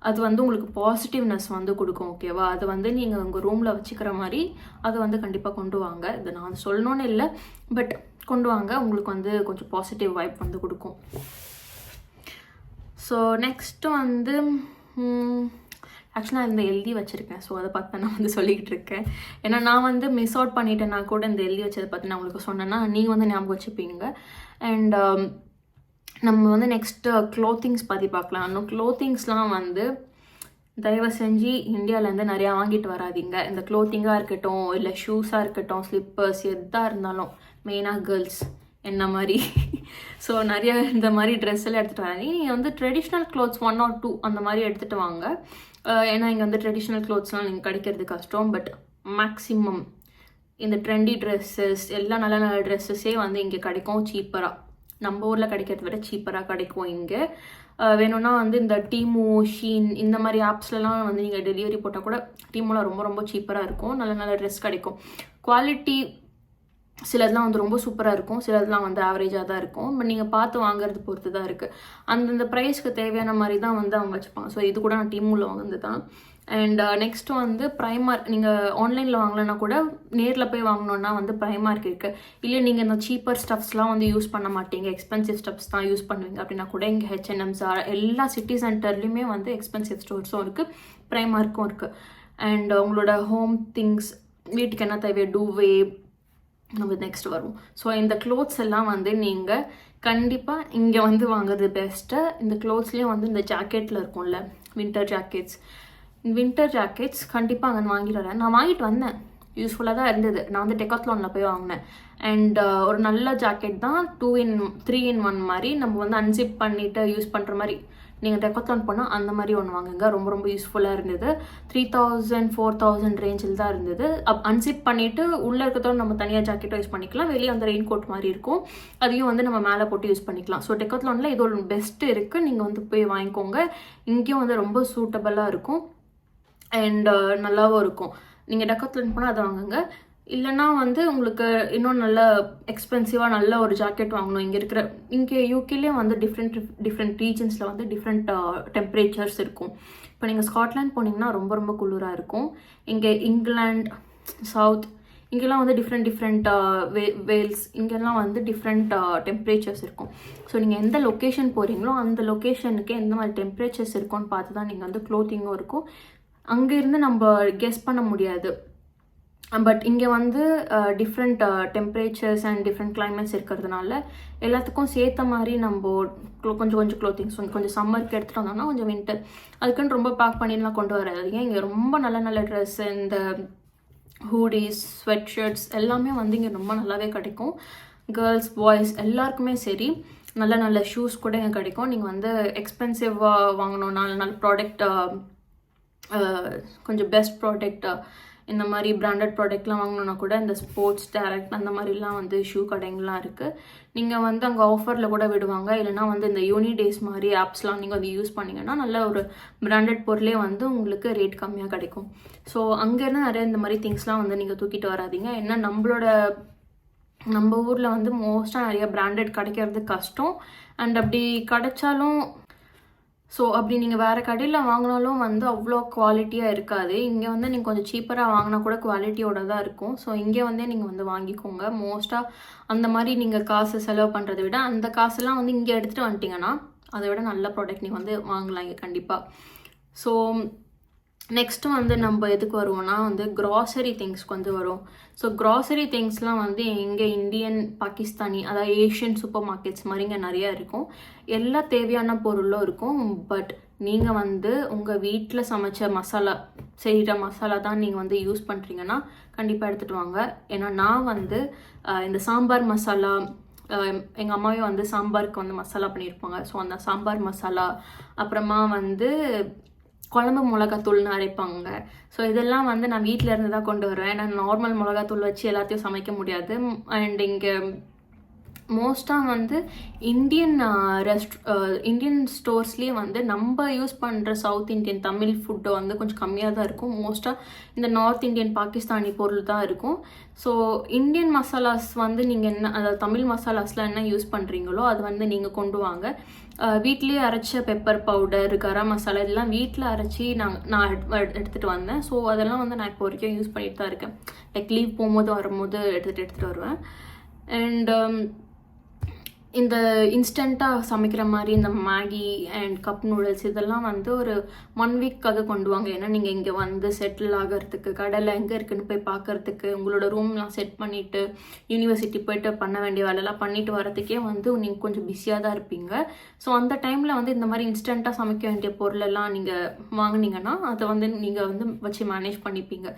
அது வந்து உங்களுக்கு பாசிட்டிவ்னஸ் வந்து கொடுக்கும். ஓகேவா? அது வந்து நீங்கள் உங்கள் ரூமில் வச்சுக்கிற மாதிரி அதை வந்து கண்டிப்பாக கொண்டு வாங்க. இதை நான் சொல்லணும்னு இல்லை, பட் கொண்டு வாங்க. உங்களுக்கு வந்து கொஞ்சம் பாசிட்டிவ் வைப் வந்து கொடுக்கும். ஸோ நெக்ஸ்ட்டு வந்து ஆக்சுவலாக இந்த எழுதி வச்சுருக்கேன். ஸோ அதை பார்த்து நான் வந்து சொல்லிக்கிட்டு இருக்கேன். ஏன்னா நான் வந்து மிஸ் அவுட் பண்ணிட்டேன்னா கூட இந்த எழுதி வச்சதை பார்த்து நான் உங்களுக்கு சொன்னேன்னா நீங்கள் வந்து ஞாபகம் வச்சுப்பீங்க. அண்ட் நம்ம வந்து நெக்ஸ்ட்டு க்ளோத்திங்ஸ் பற்றி பார்க்கலாம். இன்னும் க்ளோத்திங்ஸ்லாம் வந்து தயவு செஞ்சு இந்தியாவிலேருந்து நிறையா வாங்கிட்டு வராதிங்க. இந்த க்ளோத்திங்காக இருக்கட்டும், இல்லை ஷூஸாக இருக்கட்டும், ஸ்லிப்பர்ஸ் எதாக இருந்தாலும், மெயினாக கேர்ள்ஸ் என்ன மாதிரி ஸோ நிறைய இந்த மாதிரி ட்ரெஸ் எல்லாம் எடுத்துகிட்டு வராங்க. நீங்கள் வந்து ட்ரெடிஷ்னல் க்ளோத்ஸ் 1 or 2 அந்த மாதிரி எடுத்துகிட்டு வாங்க. ஏன்னா இங்கே வந்து ட்ரெடிஷ்னல் க்ளோத்ஸ்லாம் நீங்கள் கிடைக்கிறது கஷ்டம். பட் மேக்ஸிமம் இந்த ட்ரெண்டி ட்ரெஸ்ஸஸ் எல்லாம் நல்ல நல்ல ட்ரெஸ்ஸஸே வந்து இங்கே கிடைக்கும் சீப்பராக. நம்ம ஊரில் கிடைக்கிறத விட சீப்பராக கிடைக்கும் இங்கே. வேணும்னா வந்து இந்த டீமு, ஷீன் இந்த மாதிரி ஆப்ஸ்லலாம் வந்து நீங்கள் டெலிவரி போட்டால் கூட டீமுலாம் ரொம்ப ரொம்ப சீப்பராக இருக்கும். நல்ல நல்ல ட்ரெஸ் கிடைக்கும். குவாலிட்டி சிலதுலாம் வந்து ரொம்ப சூப்பராக இருக்கும், சிலதுலாம் வந்து ஆவரேஜாக தான் இருக்கும். பட் நீங்கள் பார்த்து வாங்குறது பொறுத்து தான் இருக்குது. அந்தந்த ப்ரைஸ்க்கு தேவையான மாதிரி தான் வந்து அவங்க வச்சுப்பாங்க. ஸோ இது கூட நான் டீமுல வாங்குறது தான். அண்ட் நெக்ஸ்ட்டு வந்து ப்ரைமார்க். நீங்கள் ஆன்லைனில் வாங்கலைன்னா கூட நேரில் போய் வாங்கினோன்னா வந்து ப்ரைமார்க் இருக்குது. இல்லை நீங்கள் இந்த சீப்பர் ஸ்டப்ஸ்லாம் வந்து யூஸ் பண்ண மாட்டீங்க, எக்ஸ்பென்சிவ் ஸ்டப்ஸ் தான் யூஸ் பண்ணுவீங்க அப்படின்னா கூட இங்கே H&M, Zara எல்லா சிட்டி சென்டர்லேயுமே வந்து எக்ஸ்பென்சிவ் ஸ்டோர்ஸும் இருக்குது, ப்ரைமார்க்கும் இருக்குது. அண்ட் உங்களோட ஹோம் திங்ஸ், வீட்டுக்கு என்ன தேவையோ, டூவே நம்ம நெக்ஸ்ட் வரும். ஸோ இந்த க்ளோத்ஸ் எல்லாம் வந்து நீங்கள் கண்டிப்பாக இங்கே வந்து வாங்குறது பெஸ்ட்டு. இந்த க்ளோத்ஸ்லேயும் வந்து இந்த ஜாக்கெட்டில் இருக்கும்ல, வின்டர் ஜாக்கெட்ஸ் கண்டிப்பாக அங்கே வாங்கிட்டு வரேன். நான் வாங்கிட்டு வந்தேன், யூஸ்ஃபுல்லாக தான் இருந்தது. நான் வந்து டெக்காத்லானில் போய் வாங்கினேன். அண்ட் ஒரு நல்ல ஜாக்கெட் தான். 2 in 3 in 1 மாதிரி நம்ம வந்து அன்சிப் பண்ணிவிட்டு யூஸ் பண்ணுற மாதிரி நீங்கள் டெக்காத்லான் போனால் அந்த மாதிரி ஒன்று வாங்குங்க. ரொம்ப ரொம்ப யூஸ்ஃபுல்லாக இருந்தது. 3000 4000 ரேஞ்சில் தான் இருந்தது. அன்சிப் பண்ணிவிட்டு உள்ளே இருக்கிறதோட நம்ம தனியாக ஜாக்கெட்டோ யூஸ் பண்ணிக்கலாம். வெளியே அந்த ரெயின் கோட் மாதிரி இருக்கும், அதையும் வந்து நம்ம மேலே போட்டு யூஸ் பண்ணிக்கலாம். ஸோ டெக்காத்லானில் இது ஒரு பெஸ்ட்டு இருக்குது. நீங்கள் வந்து போய் வாங்கிக்கோங்க. இங்கேயும் வந்து ரொம்ப சூட்டபுளாக இருக்கும் அண்ட் நல்லாவும் இருக்கும். நீங்கள் டெக்காத்லான் போனால் அதை வாங்குங்க. இல்லைனா வந்து உங்களுக்கு இன்னும் நல்ல எக்ஸ்பென்சிவாக நல்ல ஒரு ஜாக்கெட் வாங்கணும். இங்கே யூகேலேயும் வந்து டிஃப்ரெண்ட் ரீஜன்ஸில் வந்து டிஃப்ரெண்ட் டெம்பரேச்சர்ஸ் இருக்கும். இப்போ நீங்கள் ஸ்காட்லாண்ட் போனீங்கன்னா ரொம்ப ரொம்ப குளிராக இருக்கும். இங்கே இங்கிலாந்து, சவுத் இங்கெல்லாம் வந்து டிஃப்ரெண்ட் வேல்ஸ் இங்கெல்லாம் வந்து டிஃப்ரெண்ட் டெம்பரேச்சர்ஸ் இருக்கும். ஸோ நீங்கள் எந்த லொக்கேஷன் போகிறீங்களோ அந்த லொக்கேஷனுக்கு எந்த மாதிரி டெம்பரேச்சர்ஸ் இருக்கும்னு பார்த்து தான் நீங்கள் வந்து க்ளோத்திங்கும் இருக்கும். அங்கேருந்து நம்ம கெஸ் பண்ண முடியாது. பட் இங்கே வந்து different temperatures and different climates இருக்கிறதுனால எல்லாத்துக்கும் சேர்த்த மாதிரி நம்ம கொஞ்சம் க்ளோத்திங்ஸ் கொஞ்சம் சம்மருக்கு எடுத்துகிட்டு வந்தோம்னா கொஞ்சம் வின்டர் அதுக்குன்னு ரொம்ப பேக் பண்ணிலாம் கொண்டு வராதீங்க. இங்கே ரொம்ப நல்ல ட்ரெஸ், இந்த ஹூடிஸ், ஸ்வெட் ஷர்ட்ஸ் எல்லாமே வந்து இங்கே ரொம்ப நல்லாவே கிடைக்கும். கேர்ள்ஸ், பாய்ஸ் எல்லாருக்குமே சரி. நல்ல ஷூஸ் கூட இங்கே கிடைக்கும். நீங்கள் வந்து எக்ஸ்பென்சிவாக வாங்கணும், நல்ல ப்ராடக்ட், கொஞ்சம் பெஸ்ட் ப்ராடக்ட், இந்த மாதிரி பிராண்டட் ப்ராடக்ட்லாம் வாங்கணுன்னா கூட இந்த ஸ்போர்ட்ஸ் டைரக்ட் அந்த மாதிரிலாம் வந்து ஷூ கடைங்கள்லாம் இருக்குது. நீங்கள் வந்து அங்கே ஆஃபரில் கூட விடுவாங்க. இல்லைனா வந்து இந்த யூனிடேஸ் மாதிரி ஆப்ஸ்லாம் நீங்கள் வந்து யூஸ் பண்ணிங்கன்னா நல்ல ஒரு பிராண்டட் பொருளே வந்து உங்களுக்கு ரேட் கம்மியாக கிடைக்கும். ஸோ அங்கேருந்து நிறைய இந்த மாதிரி திங்ஸ்லாம் வந்து நீங்கள் தூக்கிட்டு வராதிங்க. ஏன்னா நம்ம ஊரில் வந்து மோஸ்ட்டாக நிறைய பிராண்டட் கிடைக்கிறது கஷ்டம். அண்ட் அப்படி கிடைச்சாலும் அப்படி நீங்கள் வேறு கடையில் வாங்கினாலும் வந்து அவ்வளோ குவாலிட்டியாக இருக்காது. இங்கே வந்து நீங்கள் கொஞ்சம் சீப்பராக வாங்கினா கூட குவாலிட்டியோட தான் இருக்கும். ஸோ இங்கே வந்து நீங்கள் வந்து வாங்கிக்கோங்க. மோஸ்ட்டாக அந்த மாதிரி நீங்கள் காசு செலவு பண்ணுறதை விட அந்த காசெல்லாம் வந்து இங்கே எடுத்துகிட்டு வந்துட்டிங்கன்னா அதை விட நல்ல ப்ராடக்ட் நீங்கள் வந்து வாங்கலாம் இங்கே கண்டிப்பாக. ஸோ நெக்ஸ்ட்டு வந்து நம்ம எதுக்கு வருவோம்னா வந்து க்ராசரி திங்ஸ்க்கு வந்து வரும். ஸோ க்ராசரி திங்ஸ்லாம் வந்து எங்கே இந்தியன், பாகிஸ்தானி, அதாவது ஏஷியன் சூப்பர் மார்க்கெட்ஸ் மாதிரி இங்கே நிறையா இருக்கும். எல்லா தேவையான பொருளும் இருக்கும். பட் நீங்கள் வந்து உங்கள் வீட்டில் சமைச்ச செய்கிற மசாலா தான் நீங்கள் வந்து யூஸ் பண்ணுறீங்கன்னா கண்டிப்பாக எடுத்துகிட்டு வாங்க. ஏன்னா நான் வந்து இந்த சாம்பார் மசாலா, எங்கள் அம்மாவே வந்து சாம்பாருக்கு வந்து மசாலா பண்ணியிருப்பாங்க. ஸோ அந்த சாம்பார் மசாலா, அப்புறமா வந்து குழம்பு மிளகாத்தூள்னு அரைப்பாங்க. ஸோ இதெல்லாம் வந்து நான் வீட்டில் இருந்து தான் கொண்டு வருவேன். நான் நார்மல் மிளகாத்தூள் வச்சு எல்லாத்தையும் சமைக்க முடியாது. அண்ட் இங்கே மோஸ்ட்டாக வந்து இந்தியன் ஸ்டோர்ஸ்லேயே வந்து நம்ம யூஸ் பண்ணுற சவுத் இண்டியன் தமிழ் ஃபுட்டு வந்து கொஞ்சம் கம்மியாக தான் இருக்கும். மோஸ்ட்டாக இந்த நார்த் இந்தியன், பாகிஸ்தானி பொருள் தான் இருக்கும். ஸோ இந்தியன் மசாலாஸ் வந்து நீங்கள் அதாவது தமிழ் மசாலாஸ்லாம் என்ன யூஸ் பண்ணுறீங்களோ அது வந்து நீங்கள் கொண்டு வாங்க. வீட்லேயே அரைச்ச பெப்பர் பவுடர், கரம் மசாலா இதெல்லாம் வீட்டில் அரைச்சி நான் எடுத்துகிட்டு வந்தேன். ஸோ அதெல்லாம் வந்து நான் இப்போ வரைக்கும் யூஸ் பண்ணிட்டு தான் இருக்கேன். லைக் லீவ் வரும்போது எடுத்துகிட்டு வருவேன். அண்ட் இந்த இன்ஸ்டண்ட்டாக சமைக்கிற மாதிரி இந்த மேகி அண்ட் கப் நூடுல்ஸ் இதெல்லாம் வந்து ஒரு 1 வீக்காக கொண்டு வாங்க. ஏன்னா நீங்கள் இங்கே வந்து செட்டில் ஆகிறதுக்கு, கடையில் எங்கே இருக்குன்னு போய் பார்க்கறதுக்கு, உங்களோட ரூம்லாம் செட் பண்ணிவிட்டு யூனிவர்சிட்டி போய்ட்டு பண்ண வேண்டிய வேலையெல்லாம் பண்ணிட்டு வரதுக்கே வந்து நீங்கள் கொஞ்சம் பிஸியாக தான் இருப்பீங்க. ஸோ அந்த டைமில் வந்து இந்த மாதிரி இன்ஸ்டண்ட்டாக சமைக்க வேண்டிய பொருளெல்லாம் நீங்கள் வாங்கினீங்கன்னா அதை வந்து நீங்கள் வந்து வச்சு மேனேஜ் பண்ணிப்பீங்க.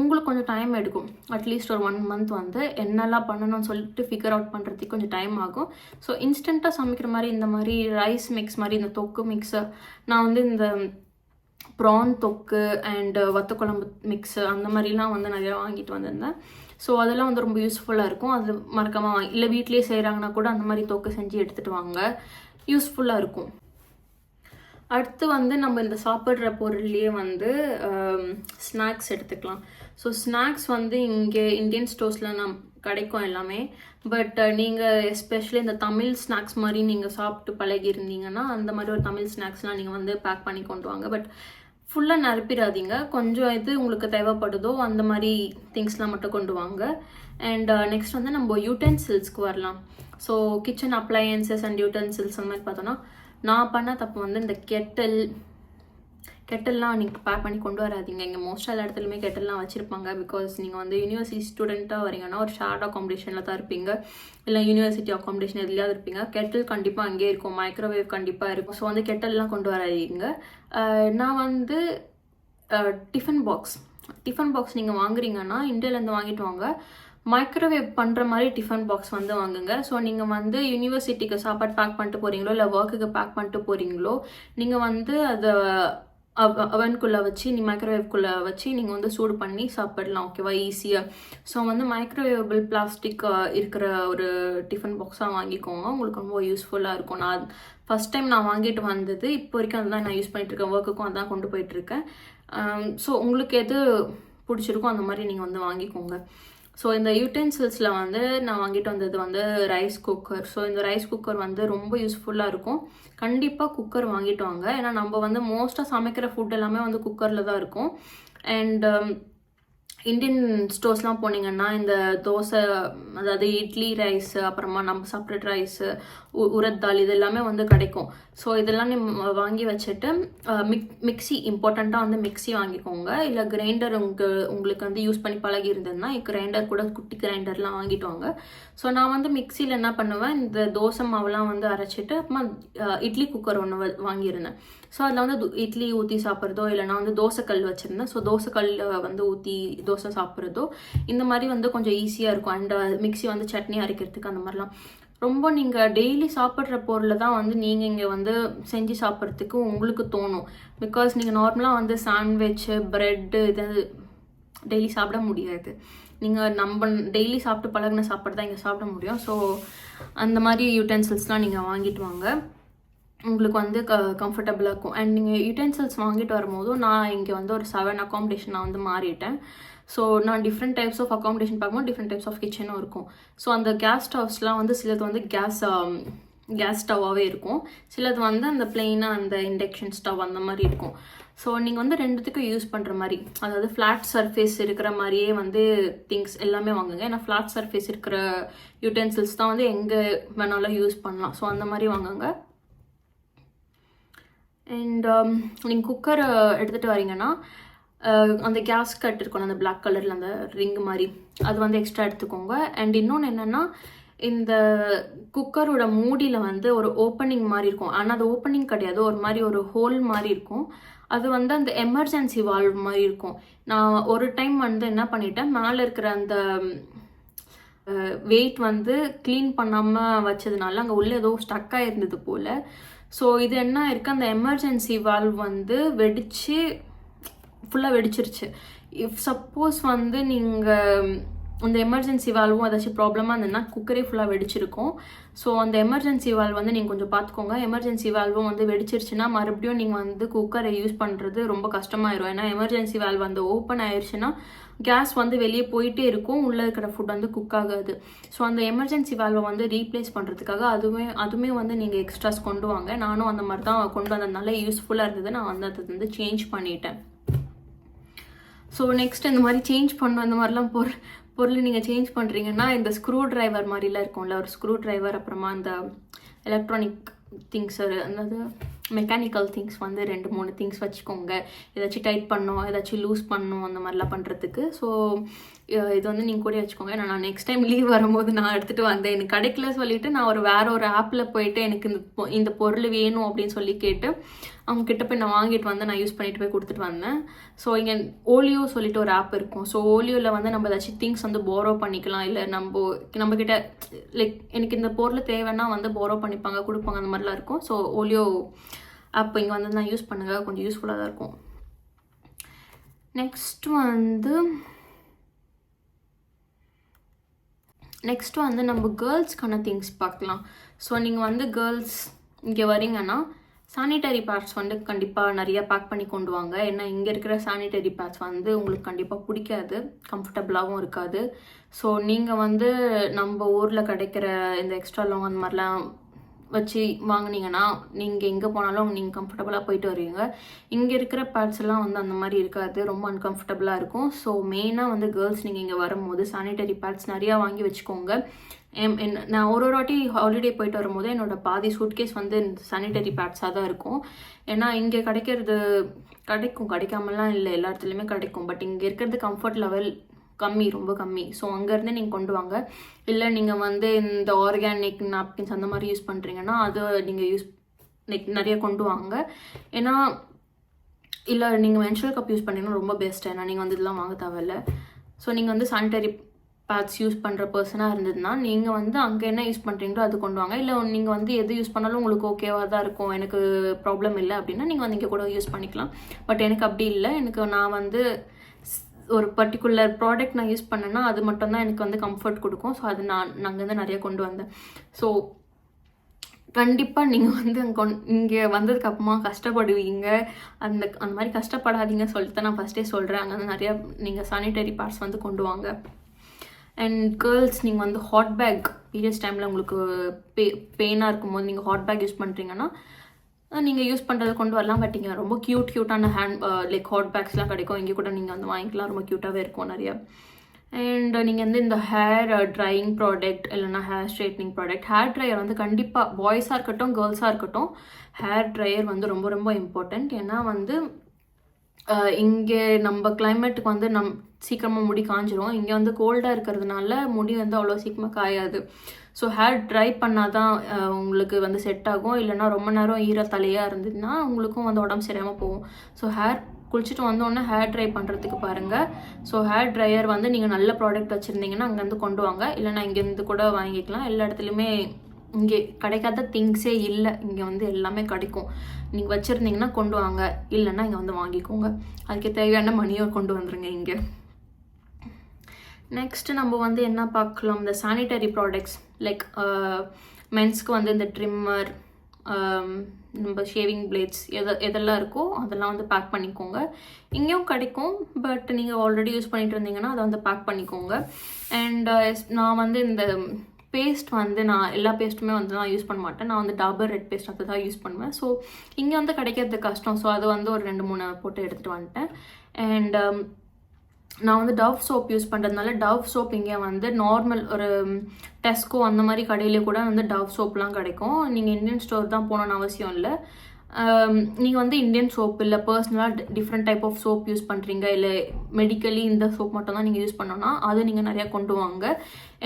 உங்களுக்கு கொஞ்சம் டைம் எடுக்கும். அட்லீஸ்ட் ஒரு 1 மந்த் வந்து என்னெல்லாம் பண்ணணும்னு சொல்லிட்டு ஃபிகர் அவுட் பண்ணுறதுக்கு கொஞ்சம் டைம் ஆகும். ஸோ இன்ஸ்டண்ட்டாக சமைக்கிற மாதிரி இந்த மாதிரி ரைஸ் மிக்ஸ் மாதிரி, இந்த தொக்கு மிக்ஸு, நான் வந்து இந்த ப்ரான் தொக்கு அண்ட் வத்தக்குழம்பு மிக்ஸு அந்த மாதிரிலாம் வந்து நிறையா வாங்கிட்டு வந்திருந்தேன். ஸோ அதெல்லாம் வந்து ரொம்ப யூஸ்ஃபுல்லாக இருக்கும். அது மறக்காமல் இல்லை வீட்லேயே செய்கிறாங்கன்னா கூட அந்த மாதிரி தொக்கு செஞ்சு எடுத்துகிட்டு வாங்க, யூஸ்ஃபுல்லாக இருக்கும். அடுத்து வந்து நம்ம இந்த சாப்பிட்ற பொருள்லேயே வந்து ஸ்நாக்ஸ் எடுத்துக்கலாம். ஸோ ஸ்நாக்ஸ் வந்து இங்கே இந்தியன் ஸ்டோர்ஸில் கிடைக்கும் எல்லாமே. பட் நீங்கள் எஸ்பெஷலி இந்த தமிழ் ஸ்நாக்ஸ் மாதிரி நீங்கள் சாப்பிட்டு பழகி இருந்தீங்கன்னா அந்த மாதிரி ஒரு தமிழ் ஸ்நாக்ஸ்லாம் நீங்கள் வந்து பேக் பண்ணி கொண்டு வாங்க. பட் ஃபுல்லாக நிரப்பிடாதீங்க. கொஞ்சம் எது உங்களுக்கு தேவைப்படுதோ அந்த மாதிரி திங்ஸ்லாம் மட்டும் கொண்டு வாங்க. அண்ட் நெக்ஸ்ட் வந்து நம்ம யூட்டென்சில்ஸ்க்கு வரலாம். So kitchen appliances and utensils அந்த மாதிரி பார்த்தோன்னா நான் பண்ண தப்பு வந்து இந்த கெட்டல்லாம் நீங்கள் பேக் பண்ணி கொண்டு வராதிங்க. இங்கே மோஸ்ட்டாக எல்லா இடத்துலையுமே கெட்டல்லாம் வச்சுருப்பாங்க. பிகாஸ் நீங்கள் வந்து யூனிவர்சிட்டி ஸ்டூடெண்ட்டாக வரீங்கன்னா ஒரு ஷேர்ட் அக்காமடேஷனில் தான் இருப்பீங்க, இல்லை யூனிவர்சிட்டி அக்காமடேஷன் எதுலையாவது இருப்பீங்க. கெட்டில் கண்டிப்பாக அங்கேயே இருக்கும், மைக்ரோவேவ் கண்டிப்பாக இருக்கும். ஸோ வந்து கெட்டல்லாம் கொண்டு வராதிங்க. நான் வந்து டிஃபன் பாக்ஸ் நீங்கள் வாங்குறீங்கன்னா இந்தியாவிலேருந்து வாங்கிட்டு வாங்க. மைக்ரோவேவ் பண்ணுற மாதிரி டிஃபன் பாக்ஸ் வந்து வாங்குங்க. ஸோ நீங்கள் வந்து யூனிவர்சிட்டிக்கு சாப்பாடு பேக் பண்ணிட்டு போகிறீங்களோ இல்லை ஒர்க்குக்கு பேக் பண்ணிட்டு போகிறீங்களோ நீங்கள் வந்து அதை அவனுக்குள்ளே வச்சு மைக்ரோவேவ்குள்ளே வச்சு நீங்கள் வந்து சூடு பண்ணி சாப்பிடலாம். ஓகேவா, ஈஸியாக. ஸோ வந்து மைக்ரோவேவபிள் பிளாஸ்டிக் இருக்கிற ஒரு டிஃபன் பாக்ஸாக வாங்கிக்கோங்க, உங்களுக்கு ரொம்ப யூஸ்ஃபுல்லாக இருக்கும். நான் ஃபஸ்ட் டைம் நான் வாங்கிட்டு வந்தது, இப்போ வரைக்கும் அதுதான் நான் யூஸ் பண்ணிட்டுருக்கேன், ஒர்க்குக்கும் அதான் கொண்டு போயிட்டுருக்கேன். ஸோ உங்களுக்கு எது பிடிச்சிருக்கோ அந்த மாதிரி நீங்கள் வந்து வாங்கிக்கோங்க. ஸோ இந்த யூட்டென்சில்ஸில் வந்து நான் வாங்கிட்டு வந்தது வந்து ரைஸ் குக்கர். ஸோ இந்த ரைஸ் குக்கர் வந்து ரொம்ப யூஸ்ஃபுல்லாக இருக்கும். கண்டிப்பாக குக்கர் வாங்கிட்டு வாங்க. ஏன்னா நம்ம வந்து மோஸ்ட்டாக சமைக்கிற ஃபுட் எல்லாமே வந்து குக்கரில் தான் இருக்கும். அண்ட் இந்தியன் ஸ்டோர்ஸ்லாம் போனீங்கன்னா இந்த தோசை, அதாவது இட்லி ரைஸ், அப்புறமா நம்ம சாப்பிட்ற ரைஸு, உரத் தால், இது எல்லாமே வந்து கிடைக்கும். ஸோ இதெல்லாம் வாங்கி வச்சுட்டு மிக்ஸி, இம்பார்ட்டண்ட்டாக வந்து மிக்ஸி வாங்கிக்கோங்க. இல்லை கிரைண்டர் உங்களுக்கு வந்து யூஸ் பண்ணி பழகி இருந்ததுன்னா கிரைண்டர் கூட, குட்டி கிரைண்டர்லாம் வாங்கிட்டு வாங்க. ஸோ நான் வந்து மிக்ஸியில் என்ன பண்ணுவேன், இந்த தோசை மாவுலாம் வந்து அரைச்சிட்டு அப்புறமா இட்லி குக்கர் ஒன்று வாங்கியிருந்தேன். ஸோ அதில் வந்து இட்லி ஊற்றி சாப்பிட்றதோ, இல்லைனா வந்து தோசைக்கல் வச்சுருந்தேன். ஸோ தோசைக்கல்லில் வந்து ஊற்றி தோசை சாப்பிட்றதோ இந்த மாதிரி வந்து கொஞ்சம் ஈஸியாக இருக்கும். அண்ட் மிக்ஸி வந்து சட்னி அரைக்கிறதுக்கு அந்த மாதிரிலாம் ரொம்ப நீங்கள் டெய்லி சாப்பிட்ற பொருளை தான் வந்து நீங்கள் இங்கே வந்து செஞ்சு சாப்பிட்றதுக்கு உங்களுக்கு தோணும். பிகாஸ் நீங்கள் நார்மலாக வந்து சாண்ட்விட்சு, ப்ரெட்டு இது டெய்லி சாப்பிட முடியாது. நம்ம டெய்லி சாப்பிட்டு பழகின சாப்பாடு தான் இங்கே சாப்பிட முடியும். ஸோ அந்த மாதிரி யூட்டென்சில்ஸ்லாம் நீங்கள் வாங்கிட்டு வாங்க, உங்களுக்கு வந்து கம்ஃபர்டபுளாக இருக்கும். அண்ட் நீங்கள் யூட்டென்சில்ஸ் வாங்கிட்டு வரும்போதும் நான் இங்கே வந்து ஒரு 7 அக்காமடேஷன் நான் வந்து மாறிட்டேன். ஸோ நான் டிஃப்ரெண்ட் டைப்ஸ் ஆஃப் அக்காமடேஷன் பார்க்கும்போது டிஃப்ரெண்ட் டைப்ஸ் ஆஃப் கிச்சனும் இருக்கும். ஸோ அந்த கேஸ் ஸ்டவ்ஸ்லாம் வந்து சிலது வந்து கேஸ் ஸ்டவ்வாகவே இருக்கும், சிலது வந்து அந்த பிளெயினாக அந்த இண்டக்ஷன் ஸ்டவ் அந்த மாதிரி இருக்கும். ஸோ நீங்கள் வந்து ரெண்டுத்துக்கும் யூஸ் பண்ணுற மாதிரி, அதாவது ஃப்ளாட் சர்ஃபேஸ் இருக்கிற மாதிரியே வந்து திங்ஸ் எல்லாமே வாங்குங்க. ஏன்னா ஃப்ளாட் சர்ஃபேஸ் இருக்கிற யூட்டென்சில்ஸ் தான் வந்து எங்கே வேணாலும் யூஸ் பண்ணலாம். ஸோ அந்த மாதிரி வாங்குங்க. அண்ட் நீங்கள் குக்கர் எடுத்துகிட்டு வரீங்கன்னா அந்த கேஸ் கட் இருக்கும், அந்த பிளாக் கலரில் அந்த ரிங் மாதிரி, அது வந்து எக்ஸ்ட்ரா எடுத்துக்கோங்க. அண்ட் இன்னொன்று என்னென்னா, இந்த குக்கரோட மூடியில் வந்து ஒரு ஓப்பனிங் மாதிரி இருக்கும். ஆனால் அது ஓப்பனிங் கிடையாது, ஒரு மாதிரி ஒரு ஹோல் மாதிரி இருக்கும். அது வந்து அந்த எமர்ஜென்சி வால்வ் மாதிரி இருக்கும். நான் ஒரு டைம் வந்து என்ன பண்ணிட்டேன், மேலே இருக்கிற அந்த வெயிட் வந்து க்ளீன் பண்ணாமல் வச்சதுனால அங்கே உள்ளே ஏதோ ஸ்டக்காக இருந்தது போல். ஸோ இது என்ன இருக்குது, அந்த எமர்ஜென்சி வால்வ் வந்து வெடித்து ஃபுல்லாக வெடிச்சிருச்சு. இஃப் சப்போஸ் வந்து நீங்கள் அந்த எமர்ஜென்சி வால்வும் ஏதாச்சும் ப்ராப்ளமாக இருந்ததுன்னா குக்கரே ஃபுல்லாக வெடிச்சிருக்கும். ஸோ அந்த எமர்ஜென்சி வால்வ் வந்து நீங்கள் கொஞ்சம் பார்த்துக்கோங்க. எமர்ஜென்சி வால்வும் வந்து வெடிச்சிருச்சுன்னா மறுபடியும் நீங்கள் வந்து குக்கரை யூஸ் பண்ணுறது ரொம்ப கஷ்டமாயிரும். ஏன்னா எமர்ஜென்சி வால்வ் வந்து ஓப்பன் ஆயிடுச்சுன்னா கேஸ் வந்து வெளியே போயிட்டே இருக்கும், உள்ளே இருக்கிற ஃபுட் வந்து குக் ஆகாது. ஸோ அந்த எமர்ஜென்சி வால்வை வந்து ரீப்ளேஸ் பண்ணுறதுக்காக அதுவுமே வந்து நீங்கள் எக்ஸ்ட்ராஸ் கொண்டு வாங்க. நானும் அந்த மாதிரி தான் கொண்டு வந்ததுனால யூஸ்ஃபுல்லாக இருந்தது. நான் வந்து அதை வந்து சேஞ்ச் பண்ணிட்டேன். ஸோ நெக்ஸ்ட் இந்த மாதிரி சேஞ்ச் பண்ண அந்த மாதிரிலாம் பொருள் நீங்கள் சேஞ்ச் பண்ணுறீங்கன்னா இந்த ஸ்க்ரூ ட்ரைவர் மாதிரிலாம் இருக்கும்ல, ஒரு ஸ்க்ரூ ட்ரைவர், அப்புறமா அந்த எலக்ட்ரானிக் திங்ஸ், அதாவது மெக்கானிக்கல் திங்ஸ் வந்து 2-3 திங்ஸ் வச்சுக்கோங்க. ஏதாச்சும் டைட் பண்ணணும், ஏதாச்சும் லூஸ் பண்ணணும், அந்த மாதிரிலாம் பண்ணுறதுக்கு. ஸோ இது வந்து நீங்கள் கூட வச்சுக்கோங்க. நான் நெக்ஸ்ட் டைம் லீவ் வரும்போது நான் எடுத்துகிட்டு வந்தேன், எனக்கு கிடைக்கல சொல்லிவிட்டு நான் வேறு ஒரு ஆப்பில் போயிட்டு எனக்கு இந்த பொருள் வேணும் அப்படின்னு சொல்லி கேட்டு அவங்க கிட்ட போய் நான் வாங்கிட்டு வந்து நான் யூஸ் பண்ணிட்டு போய் கொடுத்துட்டு வந்தேன். ஸோ இங்கே ஓலியோ சொல்லிட்டு ஒரு ஆப் இருக்கும். ஸோ ஓலியோவில் வந்து நம்ம ஏதாச்சும் திங்ஸ் வந்து போரோ பண்ணிக்கலாம், இல்லை நம்மக்கிட்ட லைக் எனக்கு இந்த பொருள் தேவைன்னா வந்து போரோ பண்ணிப்பாங்க, கொடுப்பாங்க, அந்த மாதிரிலாம் இருக்கும். ஸோ ஓலியோ ஆப் இங்கே வந்து நான் யூஸ் பண்ணுங்கள், கொஞ்சம் யூஸ்ஃபுல்லாக தான் இருக்கும். நெக்ஸ்ட் வந்து நம்ம கேர்ள்ஸ்க்கான திங்ஸ் பார்க்கலாம். ஸோ நீங்கள் வந்து கேர்ள்ஸ் இங்கே வரீங்கன்னா சானிடரி பேட்ஸ் வந்து கண்டிப்பாக நிறையா பேக் பண்ணி கொண்டு வாங்க. ஏன்னா இங்கே இருக்கிற சானிடரி பேட்ஸ் வந்து உங்களுக்கு கண்டிப்பாக பிடிக்காது, கம்ஃபர்டபுளாகவும் இருக்காது. ஸோ நீங்கள் வந்து நம்ம ஊரில் கிடைக்கிற இந்த எக்ஸ்ட்ரா லாங் அந்த மாதிரிலாம் வச்சு வாங்கினீங்கன்னா நீங்கள் எங்கே போனாலும் நீங்கள் கம்ஃபர்டபுளாக போயிட்டு வருவீங்க. இங்கே இருக்கிற பேட்ஸ் எல்லாம் வந்து அந்த மாதிரி இருக்காது, ரொம்ப அன்கம்ஃபர்டபுளாக இருக்கும். ஸோ மெயினாக வந்து கேர்ள்ஸ் நீங்கள் இங்கே வரும்போது சானிடரி பேட்ஸ் நிறையா வாங்கி வச்சுக்கோங்க. நான் ஒரு வாட்டி ஹாலிடே போயிட்டு வரும்போது என்னோடய பாதி சூட்கேஸ் வந்து சானிடரி பேட்ஸாக தான் இருக்கும். ஏன்னா இங்கே கிடைக்காமலாம் இல்லை, எல்லா இடத்துலையுமே கிடைக்கும். பட் இங்கே இருக்கிறது கம்ஃபர்ட் லெவல் ரொம்ப கம்மி. ஸோ அங்கேருந்தே நீங்கள் கொண்டு வாங்க. இல்லை நீங்கள் வந்து இந்த ஆர்கானிக் நாப்கின்ஸ் அந்த மாதிரி யூஸ் பண்ணுறீங்கன்னா அதை நீங்கள் நிறைய கொண்டு வாங்க. ஏன்னா இல்லை நீங்கள் மென்ஸ்ட்ரல் கப் யூஸ் பண்ணிங்கன்னா ரொம்ப பெஸ்ட். ஏன்னா நீங்கள் வந்து இதெல்லாம் வாங்க தேவையில்லை. ஸோ நீங்கள் வந்து சானிடரி பேட்ஸ் யூஸ் பண்ணுற பர்சனாக இருந்ததுன்னா நீங்கள் வந்து அங்கே என்ன யூஸ் பண்ணுறீங்களோ அது கொண்டு வாங்க. இல்லை நீங்கள் வந்து எது யூஸ் பண்ணாலும் உங்களுக்கு ஓகேவாக தான் இருக்கும், எனக்கு ப்ராப்ளம் இல்லை அப்படின்னா நீங்கள் வந்து இங்கே கூட யூஸ் பண்ணிக்கலாம். பட் எனக்கு அப்படி இல்லை. நான் வந்து ஒரு பர்டிகுலர் ப்ராடக்ட் நான் யூஸ் பண்ணேன்னா அது மட்டும்தான் எனக்கு வந்து கம்ஃபர்ட் கொடுக்கும். ஸோ அது நாங்கள் வந்து நிறைய கொண்டு வந்தேன். ஸோ கண்டிப்பாக நீங்கள் வந்து இங்கே வந்ததுக்கு அப்புறமா கஷ்டப்படுவீங்க. அந்த மாதிரி கஷ்டப்படாதீங்க சொல்லிட்டு நான் ஃபஸ்ட்டே சொல்கிறேன். அங்கே வந்து நிறையா நீங்கள் சானிடரி பேட்ஸ் வந்து கொண்டு வாங்க. அண்ட் கேர்ள்ஸ், நீங்கள் வந்து ஹாட் பேக் பீரியட்ஸ் டைமில் உங்களுக்கு பெயினாக இருக்கும்போது நீங்கள் ஹாட் பேக் யூஸ் பண்ணுறீங்கன்னா நீங்கள் யூஸ் பண்ணுறது கொண்டு வரலாம். பட் இங்கே ரொம்ப க்யூட்டான லைக் ஹாட் பேக்ஸ்லாம் கிடைக்கும். இங்கே கூட நீங்கள் வந்து வாங்கிக்கலாம். ரொம்ப க்யூட்டாகவே இருக்கும் நிறையா. அண்ட் நீங்கள் வந்து இந்த ஹேர் ட்ரையிங் ப்ராடக்ட் இல்லைனா hair straightening product, hair dryer வந்து கண்டிப்பாக பாய்ஸாக இருக்கட்டும் கேர்ள்ஸாக இருக்கட்டும் ஹேர் ட்ரையர் வந்து ரொம்ப ரொம்ப இம்பார்ட்டண்ட். ஏன்னா வந்து இங்கே நம்ம கிளைமேட்டுக்கு வந்து சீக்கிரமாக முடி காஞ்சிரும். இங்கே வந்து கோல்டாக இருக்கிறதுனால முடி வந்து அவ்வளோ சீக்கிரமாக காயாது. ஸோ ஹேர் ட்ரை பண்ணால் தான் உங்களுக்கு வந்து செட் ஆகும். இல்லைனா ரொம்ப நேரம் தலையாக இருந்ததுன்னா உங்களுக்கும் வந்து உடம்பு சரியாமல் போகும். ஸோ ஹேர் குளிச்சுட்டு வந்தோடனே ஹேர் ட்ரை பண்ணுறதுக்கு பாருங்கள். ஸோ ஹேர் ட்ரையர் வந்து நீங்கள் நல்ல ப்ராடக்ட் வச்சுருந்தீங்கன்னா அங்கேருந்து கொண்டு வாங்க. இல்லைனா இங்கேருந்து கூட வாங்கிக்கலாம். எல்லா இடத்துலையுமே இங்கே கிடைக்காத திங்ஸே இல்லை. இங்கே வந்து எல்லாமே கிடைக்கும். நீங்கள் வச்சுருந்தீங்கன்னா கொண்டு வாங்க, இல்லைன்னா இங்கே வந்து வாங்கிக்கோங்க. அதுக்கு தேவையான மணியை கொண்டு வந்துடுங்க இங்கே. நெக்ஸ்ட்டு நம்ம வந்து என்ன பார்க்கலாம், இந்த சானிடரி ப்ராடக்ட்ஸ் லைக் மென்ஸ்க்கு வந்து இந்த ட்ரிம்மர், நம்ம ஷேவிங் பிளேட்ஸ் எதெல்லாம் இருக்கோ அதெல்லாம் வந்து பேக் பண்ணிக்கோங்க. இங்கேயும் கிடைக்கும். பட் நீங்கள் ஆல்ரெடி யூஸ் பண்ணிட்டு இருந்தீங்கன்னா அதை வந்து பேக் பண்ணிக்கோங்க. அண்ட் நான் வந்து இந்த பேஸ்ட் வந்து நான் எல்லா பேஸ்ட்டுமே வந்து நான் யூஸ் பண்ண மாட்டேன். நான் வந்து டாபர் ரெட் பேஸ்ட் அதை தான் யூஸ் பண்ணுவேன். ஸோ இங்கே வந்து கிடைக்கிறது கஷ்டம். ஸோ அது வந்து ஒரு 2-3 போட்டு எடுத்துகிட்டு வந்துட்டேன். அண்ட் நான் வந்து டவ் சோப் யூஸ் பண்ணுறதுனால டவ் சோப் இங்கே வந்து நார்மல் ஒரு டெஸ்கோ அந்த மாதிரி கடையிலே கூட வந்து டவ் சோப்லாம் கிடைக்கும். நீங்கள் இந்தியன் ஸ்டோர் தான் போகணுன்னு அவசியம் இல்லை. நீங்கள் வந்து இந்தியன் சோப் இல்லை பர்சனலாக different type of soap use பண்ணுறீங்க, இல்லை மெடிக்கலி இந்த சோப் மட்டும் தான் நீங்கள் யூஸ் பண்ணோன்னா அது நீங்கள் நிறையா கொண்டு வாங்க.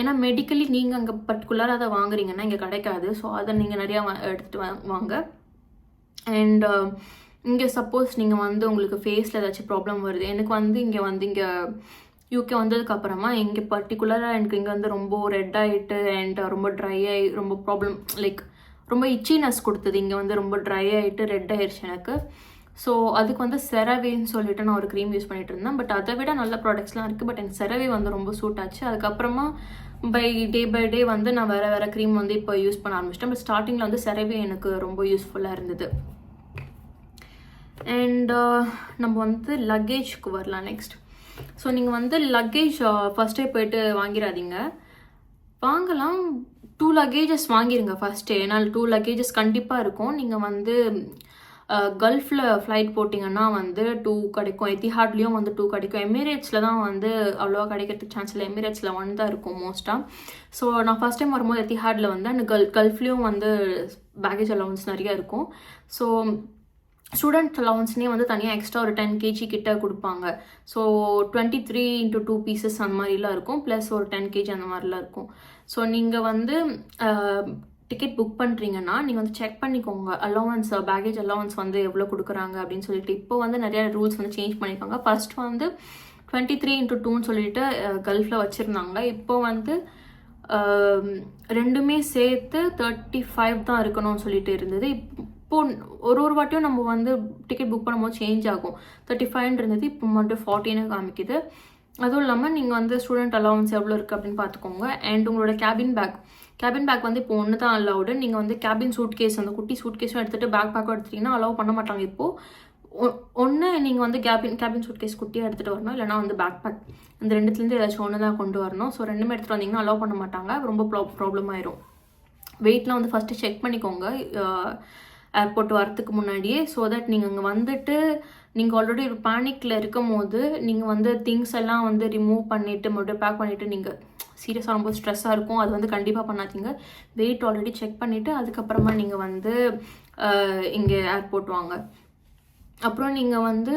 ஏன்னா மெடிக்கலி நீங்கள் அங்கே பர்டிகுலராக அதை வாங்குறீங்கன்னா இங்கே கிடைக்காது. ஸோ அதை நீங்கள் நிறையா எடுத்துகிட்டு வாங்க. அண்ட் இங்கே சப்போஸ் நீங்கள் வந்து உங்களுக்கு ஃபேஸில் ஏதாச்சும் ப்ராப்ளம் வருது. எனக்கு வந்து இங்கே யூகே வந்ததுக்கப்புறமா இங்கே பர்டிகுலராக எனக்கு இங்கே வந்து ரொம்ப ரெட் ஆகிட்டு அண்ட் ரொம்ப ட்ரை ஆகி ரொம்ப ப்ராப்ளம் லைக் ரொம்ப இச்சினஸ் கொடுத்தது. இங்கே வந்து ரொம்ப ட்ரை ஆகிட்டு ரெட் ஆயிடுச்சு எனக்கு. ஸோ அதுக்கு வந்து செரவேன்னு சொல்லிட்டு நான் ஒரு க்ரீம் யூஸ் பண்ணிட்டு இருந்தேன். பட் அதை விட நல்ல ப்ராடக்ட்ஸ்லாம் இருக்குது. பட் எனக்கு செரவே வந்து ரொம்ப சூட் ஆச்சு. அதுக்கப்புறமா பை டே வந்து நான் வேறு க்ரீம் வந்து இப்போ யூஸ் பண்ண ஆரம்பிச்சிட்டேன். பட் ஸ்டார்டிங்கில் வந்து செரவே எனக்கு ரொம்ப யூஸ்ஃபுல்லாக இருந்தது. அண்ட் நம்ம வந்து லக்கேஜ்க்கு வரலாம் நெக்ஸ்ட். ஸோ நீங்கள் வந்து லக்கேஜ் ஃபஸ்ட்டே போய்ட்டு வாங்கிடாதீங்க. வாங்கலாம், 2 லக்கேஜஸ் வாங்கிடுங்க ஃபஸ்ட்டே. ஏன்னா 2 லக்கேஜஸ் கண்டிப்பாக இருக்கும். நீங்கள் வந்து கல்ஃபில் ஃப்ளைட் போட்டிங்கன்னா வந்து 2 கிடைக்கும். எத்திஹாட்லேயும் வந்து 2 கிடைக்கும். எமிரேட்ஸில் தான் வந்து அவ்வளோவா கிடைக்கிறதுக்கு சான்ஸ் இல்லை. எமிரேட்ஸில் 1 தான் இருக்கும் மோஸ்ட்டாக. ஸோ நான் ஃபஸ்ட் டைம் வரும்போது எத்திஹாடில் வந்து அந்த கல்ஃப்லேயும் வந்து பேக்கேஜ் அலவன்ஸ் நிறையா இருக்கும். ஸோ ஸ்டூடெண்ட் அலவன்ஸ்னே வந்து தனியாக எக்ஸ்ட்ரா ஒரு 10 kg கிட்ட கொடுப்பாங்க. ஸோ 23x2 பீசஸ் அந்த மாதிரிலாம் இருக்கும். ப்ளஸ் ஒரு 10 kg அந்த மாதிரிலாம் இருக்கும். ஸோ நீங்கள் வந்து டிக்கெட் புக் பண்ணுறீங்கன்னா நீங்கள் வந்து செக் பண்ணிக்கோங்க அலவன்ஸ், பேக்கேஜ் அலவன்ஸ் வந்து எவ்வளோ கொடுக்குறாங்க அப்படின்னு சொல்லிட்டு. இப்போ வந்து நிறைய ரூல்ஸ் வந்து சேஞ்ச் பண்ணியிருக்காங்க. ஃபர்ஸ்ட் வந்து 23x2ன்னு சொல்லிட்டு கல்ஃபில் வச்சுருந்தாங்க. இப்போ வந்து ரெண்டுமே சேர்த்து 35 தான் இருக்கணும்னு சொல்லிட்டு இருந்தது. இப்போது ஒரு வாட்டியும் நம்ம வந்து டிக்கெட் புக் பண்ணும்போது சேஞ்ச் ஆகும். 35 இருந்தது, இப்போ மட்டும் 14 காமிக்குது. அதுவும் இல்லாமல் நீங்கள் வந்து ஸ்டூடெண்ட் அலவன்ஸ் எவ்வளோ இருக்குது அப்படின்னு பார்த்துக்கோங்க. அண்ட் உங்களோட கேபின் பேக் வந்து இப்போ 1 தான் அலவுடு. நீங்கள் வந்து கேபின் சூட் கேஸ் அந்த குட்டி சூட் கேஸும் எடுத்துகிட்டு பேக்கும் எடுத்துட்டிங்கன்னா அலோவ் பண்ண மாட்டாங்க. இப்போது ஒன்று நீங்கள் வந்து கேபின் சூட் கேஸ் குட்டியாக எடுத்துகிட்டு வரணும், இல்லைனா வந்து பேக் இந்த ரெண்டுத்துலேருந்து ஏதாச்சும் ஒன்று தான் கொண்டு வரணும். ஸோ ரெண்டுமே எடுத்துகிட்டு வந்தீங்கன்னா அலோவ் பண்ண மாட்டாங்க. ரொம்ப ப்ராப்ளம் ஆயிரும். வெயிட்லாம் வந்து ஃபஸ்ட்டு செக் பண்ணிக்கோங்க ஏர்போர்ட் வரத்துக்கு முன்னாடியே. ஸோ தட் நீங்கள் அங்கே வந்துட்டு நீங்கள் ஆல்ரெடி ஒரு பேனிக்கில் இருக்கும் போது நீங்கள் வந்து திங்ஸ் எல்லாம் வந்து ரிமூவ் பண்ணிவிட்டு மறுபடியும் பேக் பண்ணிவிட்டு நீங்கள் சீரியஸாக ரொம்ப ஸ்ட்ரெஸ்ஸாக இருக்கும். அது வந்து கண்டிப்பாக பண்ணாதீங்க. வெயிட் ஆல்ரெடி செக் பண்ணிவிட்டு அதுக்கப்புறமா நீங்கள் வந்து இங்கே ஏர்போர்ட் வாங்க. அப்புறம் நீங்கள் வந்து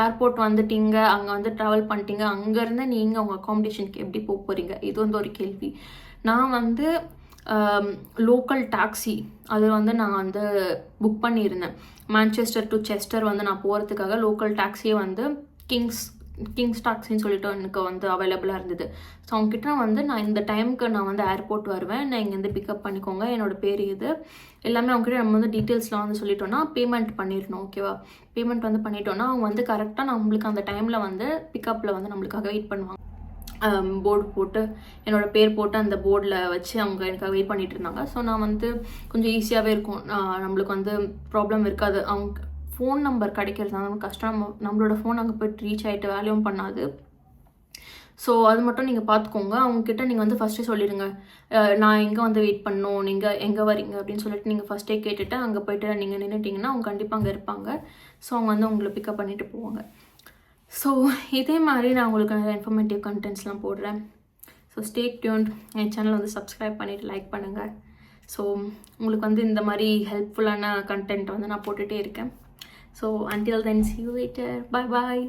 ஏர்போர்ட் வந்துட்டீங்க, அங்கே வந்து ட்ராவல் பண்ணிட்டீங்க, அங்கேருந்து நீங்கள் உங்கள் அக்காமடேஷனுக்கு எப்படி போக போகிறீங்க, இது வந்து ஒரு கேள்வி. நான் வந்து லோக்கல் டாக்ஸி அது வந்து நான் வந்து புக் பண்ணியிருந்தேன். மான்செஸ்டர் டு செஸ்டர் வந்து நான் போகிறதுக்காக லோக்கல் டாக்ஸியை வந்து கிங்ஸ் டாக்ஸின்னு சொல்லிட்டு எனக்கு வந்து அவைலபிளாக இருந்தது. ஸோ அவங்ககிட்ட வந்து நான் இந்த டைமுக்கு நான் வந்து ஏர்போர்ட் வருவேன், நான் இங்கேருந்து பிக்கப் பண்ணிக்கோங்க, என்னோடய பேர் இது எல்லாமே அவங்ககிட்ட நம்ம வந்து டீட்டெயில்ஸ்லாம் வந்து சொல்லிட்டோன்னா பேமெண்ட் பண்ணிடணும். ஓகேவா? பேமெண்ட் வந்து பண்ணிட்டோன்னா அவங்க வந்து கரெக்டாக நம்மளுக்கு அந்த டைமில் வந்து பிக்கப்பில் வந்து நம்மளுக்காக வெயிட் பண்ணுவாங்க. போர்டு போட்டு என்னோடய பேர் போட்டு அந்த போர்டில் வச்சு அவங்க எனக்காக வெயிட் பண்ணிகிட்டு இருந்தாங்க. ஸோ நான் வந்து கொஞ்சம் ஈஸியாகவே இருக்கும், நம்மளுக்கு வந்து ப்ராப்ளம் இருக்காது. அவங்க ஃபோன் நம்பர் கிடைக்கிறதுனால கஷ்டம், நம்மளோட ஃபோன் அங்கே போய்ட்டு ரீச் ஆகிட்டு வேல்யூவும் பண்ணாது. ஸோ அது மட்டும் நீங்கள் பார்த்துக்கோங்க. அவங்கக்கிட்ட நீங்கள் வந்து ஃபஸ்ட்டே சொல்லிடுங்க, நான் எங்கே வந்து வெயிட் பண்ணணும், நீங்கள் எங்கே வரீங்க அப்படின்னு சொல்லிட்டு நீங்கள் ஃபஸ்ட்டே கேட்டுட்டு அங்கே போய்ட்டு நீங்கள் நின்றுட்டிங்கன்னா அவங்க கண்டிப்பாக அங்கே இருப்பாங்க. ஸோ அவங்க வந்து உங்களை பிக்கப் பண்ணிவிட்டு போவாங்க. ஸோ இதே மாதிரி நான் உங்களுக்கு நிறைய இன்ஃபர்மேட்டிவ் கண்டென்ட்ஸ்லாம் போடுறேன். So stay tuned. என் சேனல் வந்து சப்ஸ்கிரைப் பண்ணிவிட்டு லைக் பண்ணுங்கள். ஸோ உங்களுக்கு வந்து இந்த மாதிரி ஹெல்ப்ஃபுல்லான கண்டென்ட் வந்து நான் போட்டுகிட்டே இருக்கேன். So until then, see you later. Bye bye.